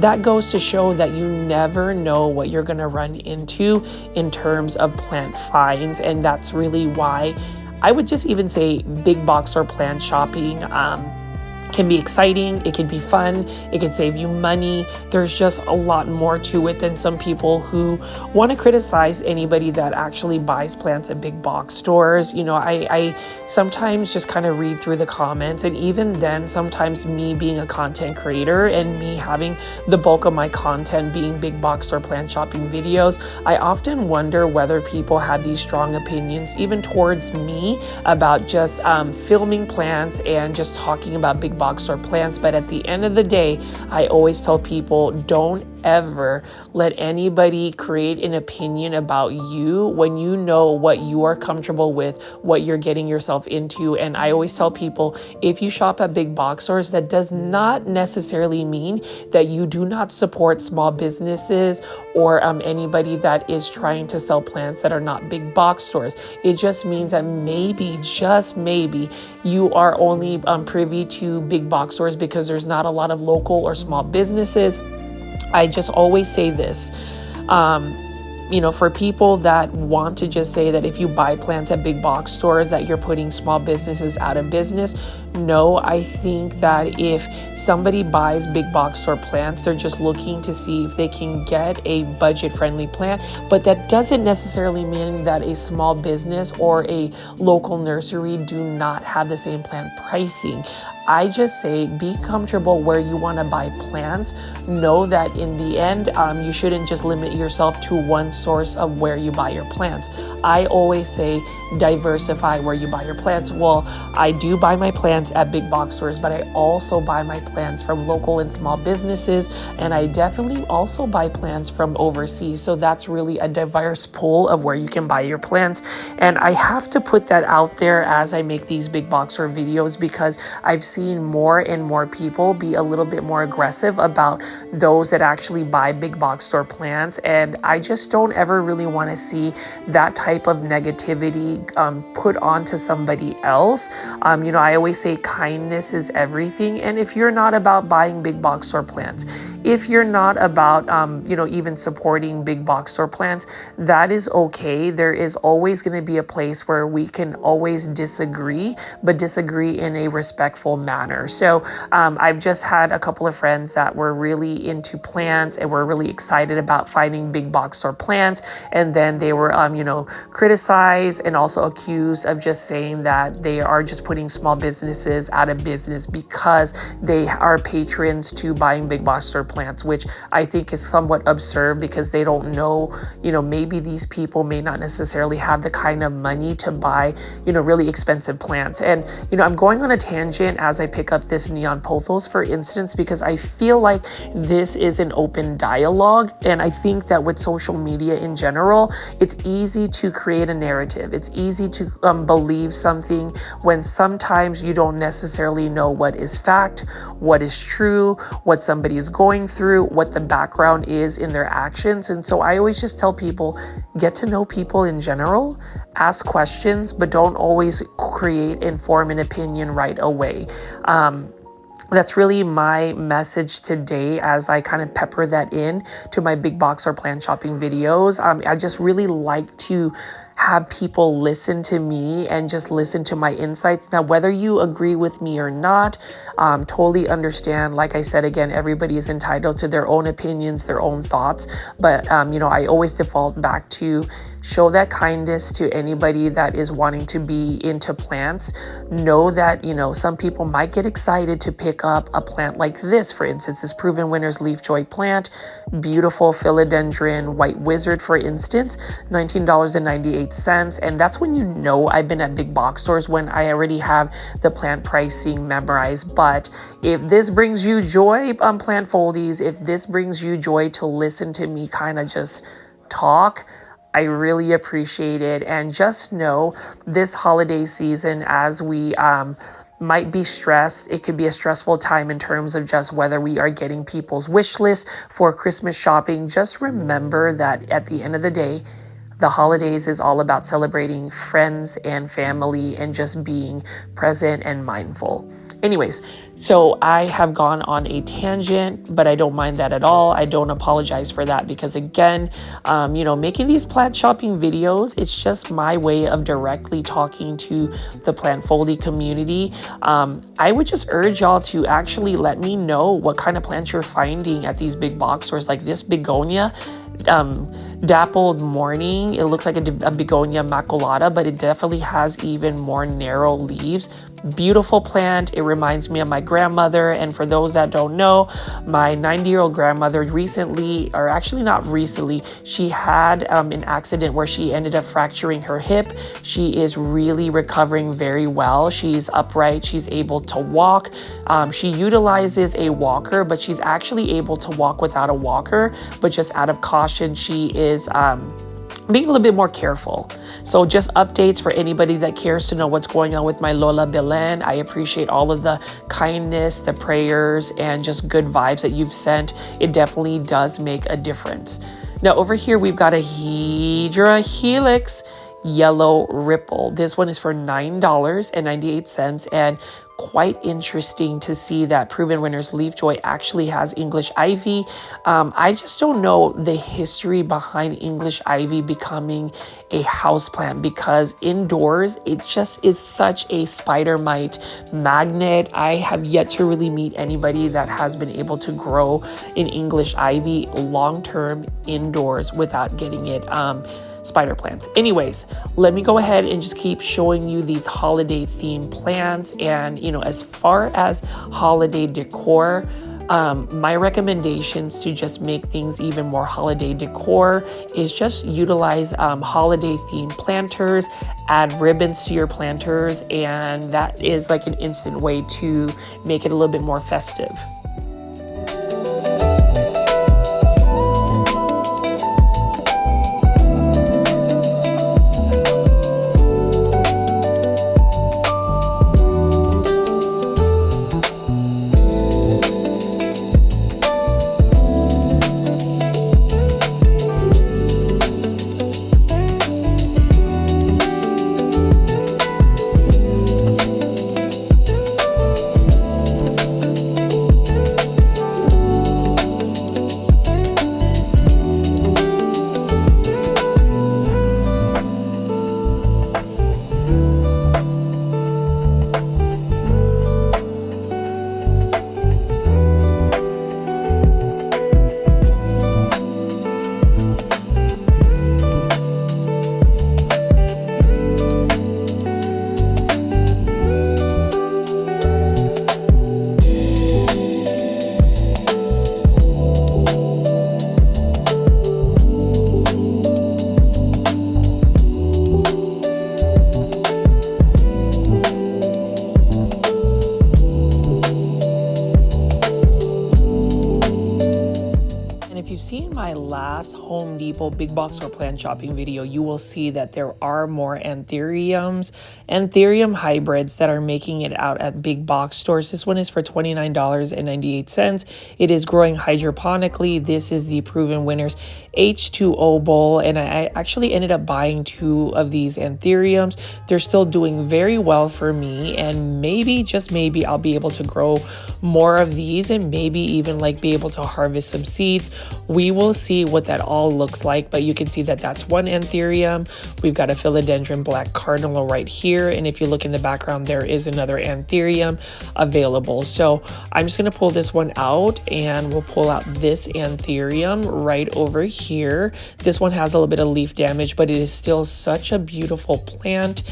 that goes to show that you never know what you're going to run into in terms of plant finds. And that's really why I would just even say big box store plant shopping can be exciting, it can be fun, it can save you money. There's just a lot more to it than some people who want to criticize anybody that actually buys plants at big box stores. I sometimes just kind of read through the comments, and even then, sometimes me being a content creator and me having the bulk of my content being big box store plant shopping videos, I often wonder whether people have these strong opinions even towards me about just filming plants and just talking about big box store plants. But at the end of the day, I always tell people, don't ever let anybody create an opinion about you when you know what you are comfortable with, what you're getting yourself into. And I always tell people, if you shop at big box stores, that does not necessarily mean that you do not support small businesses or anybody that is trying to sell plants that are not big box stores. It just means that maybe, just maybe, you are only privy to big box stores because there's not a lot of local or small businesses. I just always say this, for people that want to just say that if you buy plants at big box stores that you're putting small businesses out of business. No, I think that if somebody buys big box store plants, they're just looking to see if they can get a budget-friendly plant. But that doesn't necessarily mean that a small business or a local nursery do not have the same plant pricing. I just say be comfortable where you want to buy plants. Know that in the end, you shouldn't just limit yourself to one source of where you buy your plants. I always say diversify where you buy your plants. Well, I do buy my plants at big box stores, but I also buy my plants from local and small businesses, and I definitely also buy plants from overseas. So that's really a diverse pool of where you can buy your plants. And I have to put that out there as I make these big box store videos, because I've seen more and more people be a little bit more aggressive about those that actually buy big box store plants. And I just don't ever really want to see that type of negativity put onto somebody else. I always say kindness is everything. And if you're not about buying big box store plants, if you're not about, even supporting big box store plants, that is okay. There is always going to be a place where we can always disagree, but disagree in a respectful manner. So I've just had a couple of friends that were really into plants and were really excited about finding big box store plants. And then they were, criticized and also accused of just saying that they are just putting small businesses out of business because they are patrons to buying big box store plants, which I think is somewhat absurd, because they don't know, maybe these people may not necessarily have the kind of money to buy, really expensive plants. And, I'm going on a tangent as I pick up this neon pothos, for instance, because I feel like this is an open dialogue. And I think that with social media in general, it's easy to create a narrative. It's easy to believe something when sometimes you don't necessarily know what is fact, what is true, what somebody is going through, what the background is in their actions. And so I always just tell people, get to know people in general, ask questions, but don't always create and form an opinion right away. That's really my message today as I kind of pepper that in to my big box or plant shopping videos. I just really like to have people listen to me and just listen to my insights. Now, whether you agree with me or not, totally understand. Like I said, again, everybody is entitled to their own opinions, their own thoughts. But, I always default back to show that kindness to anybody that is wanting to be into plants. Know that, some people might get excited to pick up a plant like this. For instance, this Proven Winners Leafjoy plant, beautiful philodendron white wizard, for instance, $19.98. 98¢. And that's when you know I've been at big box stores, when I already have the plant pricing memorized. But if this brings you joy, plant foldies, if this brings you joy to listen to me kind of just talk, I really appreciate it. And just know this holiday season, as we might be stressed, it could be a stressful time in terms of just whether we are getting people's wish list for Christmas shopping. Just remember that at the end of the day, the holidays is all about celebrating friends and family and just being present and mindful. Anyways, so I have gone on a tangent, but I don't mind that at all. I don't apologize for that, because again, making these plant shopping videos, it's just my way of directly talking to the plant foldy community. I would just urge y'all to actually let me know what kind of plants you're finding at these big box stores, like this begonia. Dappled morning, it looks like a begonia maculata, but it definitely has even more narrow leaves. Beautiful plant. It reminds me of my grandmother. And for those that don't know, my 90-year-old grandmother recently, or actually not recently, she had an accident where she ended up fracturing her hip. She is really recovering very well. She's upright. She's able to walk. She utilizes a walker, but she's actually able to walk without a walker. But just out of caution, she is being a little bit more careful. So just updates for anybody that cares to know what's going on with my Lola Belen. I appreciate all of the kindness, the prayers, and just good vibes that you've sent. It definitely does make a difference. Now over here, we've got a Hydra Helix Yellow Ripple. This one is for $9.98, and quite interesting to see that Proven Winners Leafjoy actually has English ivy. I just don't know the history behind English ivy becoming a houseplant, because indoors it just is such a spider mite magnet. I have yet to really meet anybody that has been able to grow an English ivy long-term indoors without getting it spider plants. Anyways, let me go ahead and just keep showing you these holiday themed plants. And as far as holiday decor, my recommendations to just make things even more holiday decor is just utilize holiday themed planters, add ribbons to your planters, and that is like an instant way to make it a little bit more festive. Seen my last Home Depot big box or plant shopping video, you will see that there are more anthurium hybrids that are making it out at big box stores. This one is for $29.98. It is growing hydroponically. This is the Proven Winners H2O bowl, and I actually ended up buying 2 of these anthuriums. They're still doing very well for me, and maybe, just maybe, I'll be able to grow more of these and maybe even be able to harvest some seeds. We will see what that all looks like, but you can see that that's one anthurium. We've got a philodendron black cardinal right here, and if you look in the background, there is another anthurium available. So I'm just going to pull this one out, and we'll pull out this anthurium right over here. This one has a little bit of leaf damage, but it is still such a beautiful plant.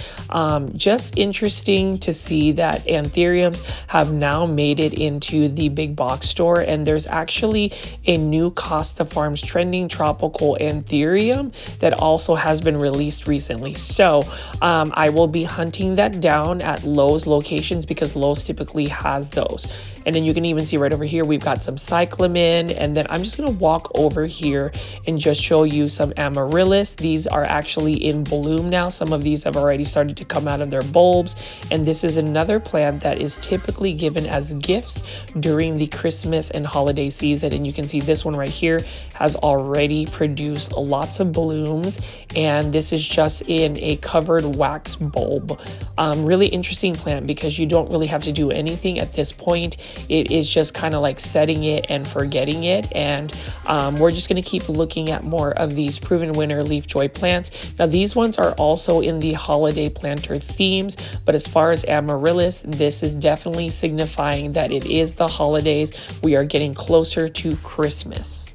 Just interesting to see that anthuriums have now made it into the big box store, and there's actually a new Costa Farms trending tropical anthurium that also has been released recently. So I will be hunting that down at Lowe's locations because Lowe's typically has those. And then you can even see right over here, we've got some cyclamen. And then I'm just going to walk over here and just show you some amaryllis. These are actually in bloom now. Some of these have already started to come out of their bulbs. And this is another plant that is typically given as gifts during the Christmas and holiday season. And you can see this one right here has already produced lots of blooms. And this is just in a covered wax bulb. Really interesting plant because you don't really have to do anything at this point. It is just kind of like setting it and forgetting it. And we're just going to keep looking at more of these proven winner Leafjoy plants. Now these ones are also in the holiday planter themes, but as far as amaryllis, this is definitely signifying that it is the holidays. We are getting closer to Christmas.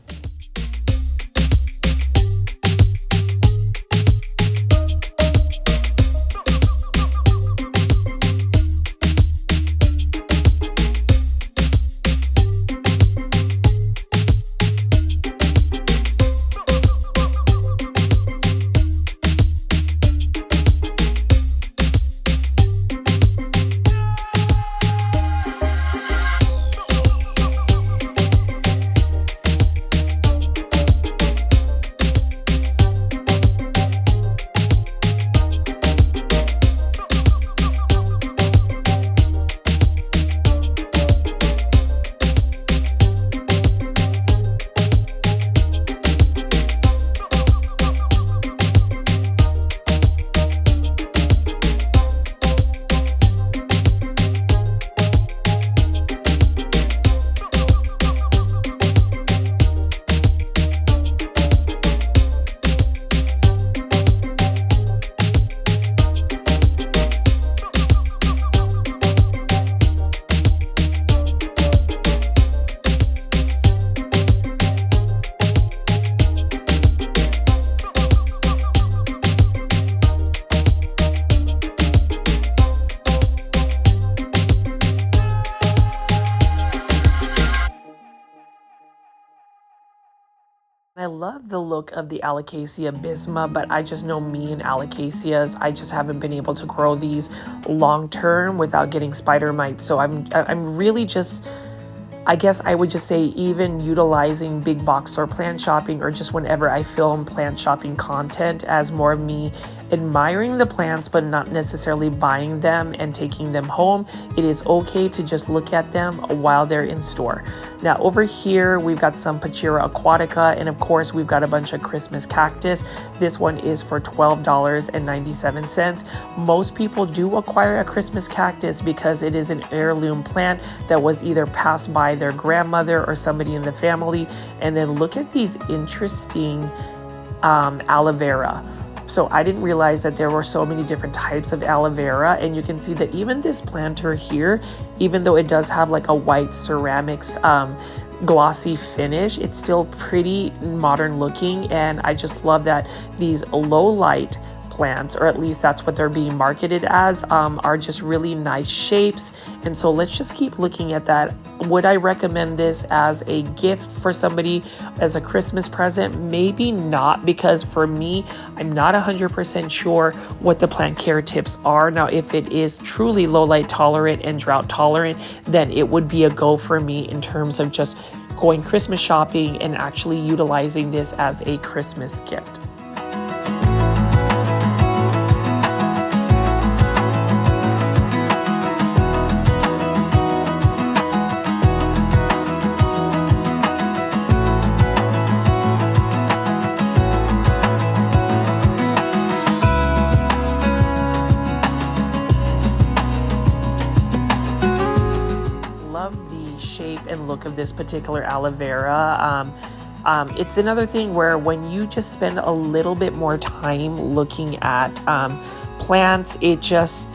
I love the look of the Alocasia bisma, but I just know me and Alocasias, I just haven't been able to grow these long term without getting spider mites. So I'm really just, I guess I would just say even utilizing big box store plant shopping or just whenever I film plant shopping content as more of me admiring the plants but not necessarily buying them and taking them home. It is okay to just look at them while they're in store. Now over here we've got some Pachira aquatica, and of course we've got a bunch of Christmas cactus. This one is for $12.97. Most people do acquire a Christmas cactus because it is an heirloom plant that was either passed by their grandmother or somebody in the family. And then look at these interesting aloe vera. So I didn't realize that there were so many different types of aloe vera, and you can see that even this planter here, even though it does have like a white ceramics glossy finish, it's still pretty modern looking. And I just love that these low light plants, or at least that's what they're being marketed as, are just really nice shapes. And so let's just keep looking at that. Would I recommend this as a gift for somebody as a Christmas present? Maybe not, because for me, I'm not 100% sure what the plant care tips are. Now, if it is truly low light tolerant and drought tolerant, then it would be a go for me in terms of just going Christmas shopping and actually utilizing this as a Christmas gift. And look of this particular aloe vera. It's another thing where when you just spend a little bit more time looking at plants, it just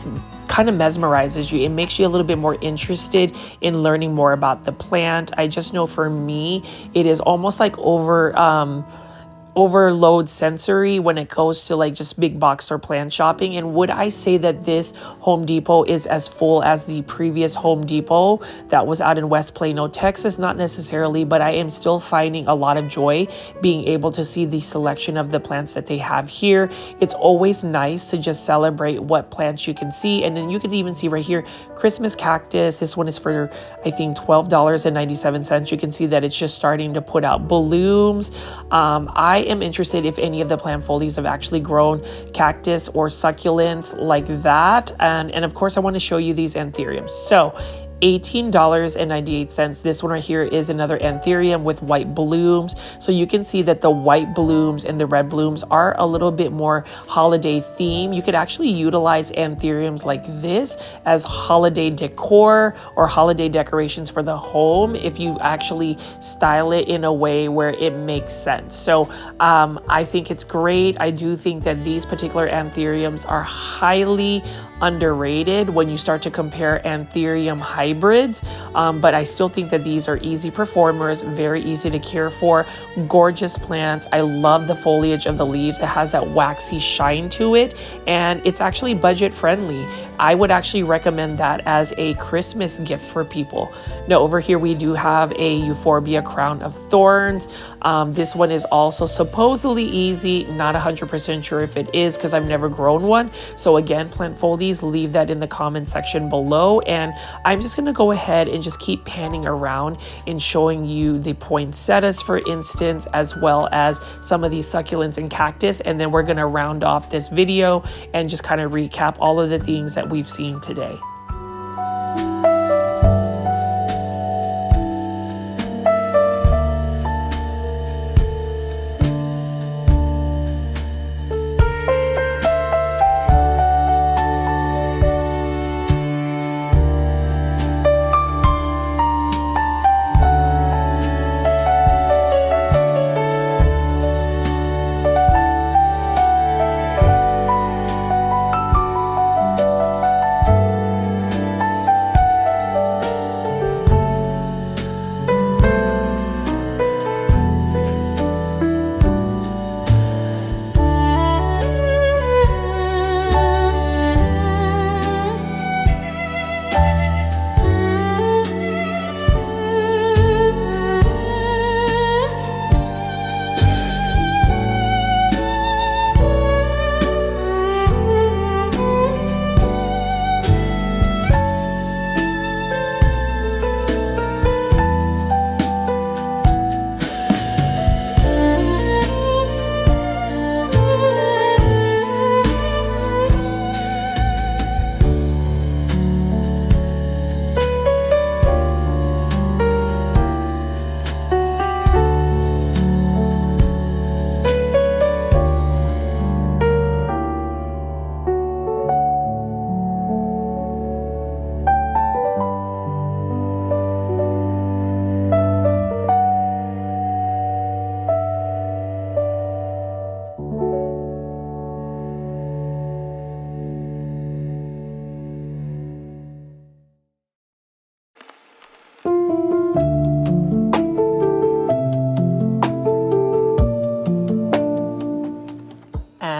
kind of mesmerizes you. It makes you a little bit more interested in learning more about the plant. I just know for me, it is almost like overload sensory when it goes to like just big box or plant shopping. And would I say that this Home Depot is as full as the previous Home Depot that was out in West Plano, Texas? Not necessarily, but I am still finding a lot of joy being able to see the selection of the plants that they have here. It's always nice to just celebrate what plants you can see. And then you can even see right here, Christmas cactus. This one is for, I think, $12.97. You can see that it's just starting to put out blooms. I am interested if any of the plant folies have actually grown cactus or succulents like that. And of course, I want to show you these anthuriums. So $18.98. This one right here is another anthurium with white blooms. So you can see that the white blooms and the red blooms are a little bit more holiday theme. You could actually utilize anthuriums like this as holiday decor or holiday decorations for the home if you actually style it in a way where it makes sense. So I think it's great. I do think that these particular anthuriums are highly underrated when you start to compare anthurium hybrids, but I still think that these are easy performers, very easy to care for, gorgeous plants. I love the foliage of the leaves. It has that waxy shine to it, and it's actually budget friendly. I would actually recommend that as a Christmas gift for people. Now over here we do have a Euphorbia crown of thorns. This one is also supposedly easy, not 100% sure if it is because I've never grown one. So again, plant foldies, leave that in the comment section below. And I'm just gonna go ahead and just keep panning around and showing you the poinsettias, for instance, as well as some of these succulents and cactus. And then we're gonna round off this video and just kind of recap all of the things that we've seen today.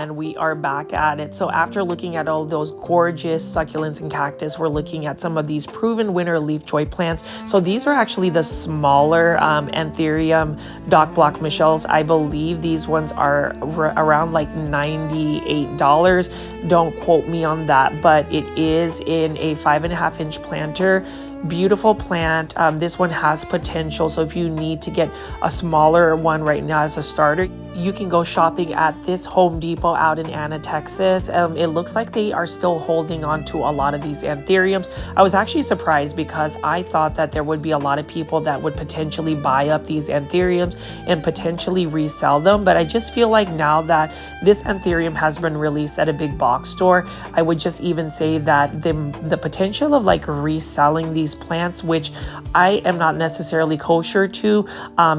We are back at it. So after looking at all those gorgeous succulents and cactus, we're looking at some of these proven winner Leafjoy plants. So these are actually the smaller anthurium dock block Michelles. I believe these ones are around like $98. Don't quote me on that, but it is in a 5.5-inch planter. Beautiful plant. This one has potential, so if you need to get a smaller one right now as a starter, you can go shopping at this Home Depot out in Anna, Texas. It looks like they are still holding on to a lot of these anthuriums. I was actually surprised because I thought that there would be a lot of people that would potentially buy up these anthuriums and potentially resell them, but I just feel like now that this anthurium has been released at a big box store, I would just even say that the potential of like reselling these plants, which I am not necessarily kosher to,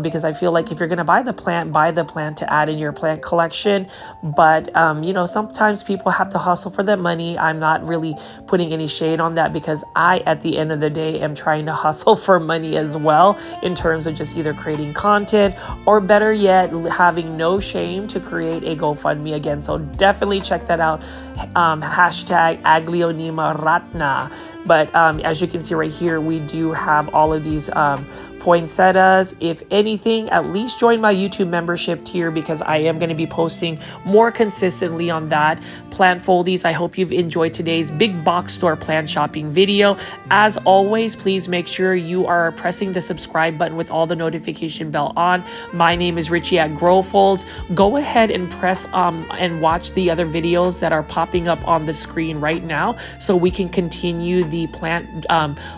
because I feel like if you're going to buy the plant to to add in your plant collection. But, you know, sometimes people have to hustle for their money. I'm not really putting any shade on that because I, at the end of the day, am trying to hustle for money as well in terms of just either creating content or better yet, having no shame to create a GoFundMe again. So definitely check that out. Hashtag Aglionema Ratna. But as you can see right here, we do have all of these poinsettias. If anything, at least join my YouTube membership tier because I am going to be posting more consistently on that. Plant foldies, I hope you've enjoyed today's big box store plant shopping video. As always, please make sure you are pressing the subscribe button with all the notification bell on. My name is Richie at Growfolds. Go ahead and press and watch the other videos that are popping up on the screen right now so we can continue the plant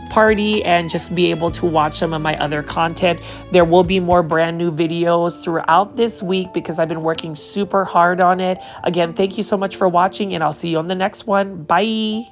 party and just be able to watch some of my other content. There will be more brand new videos throughout this week because I've been working super hard on it. Again, thank you so much for watching and I'll see you on the next one. Bye.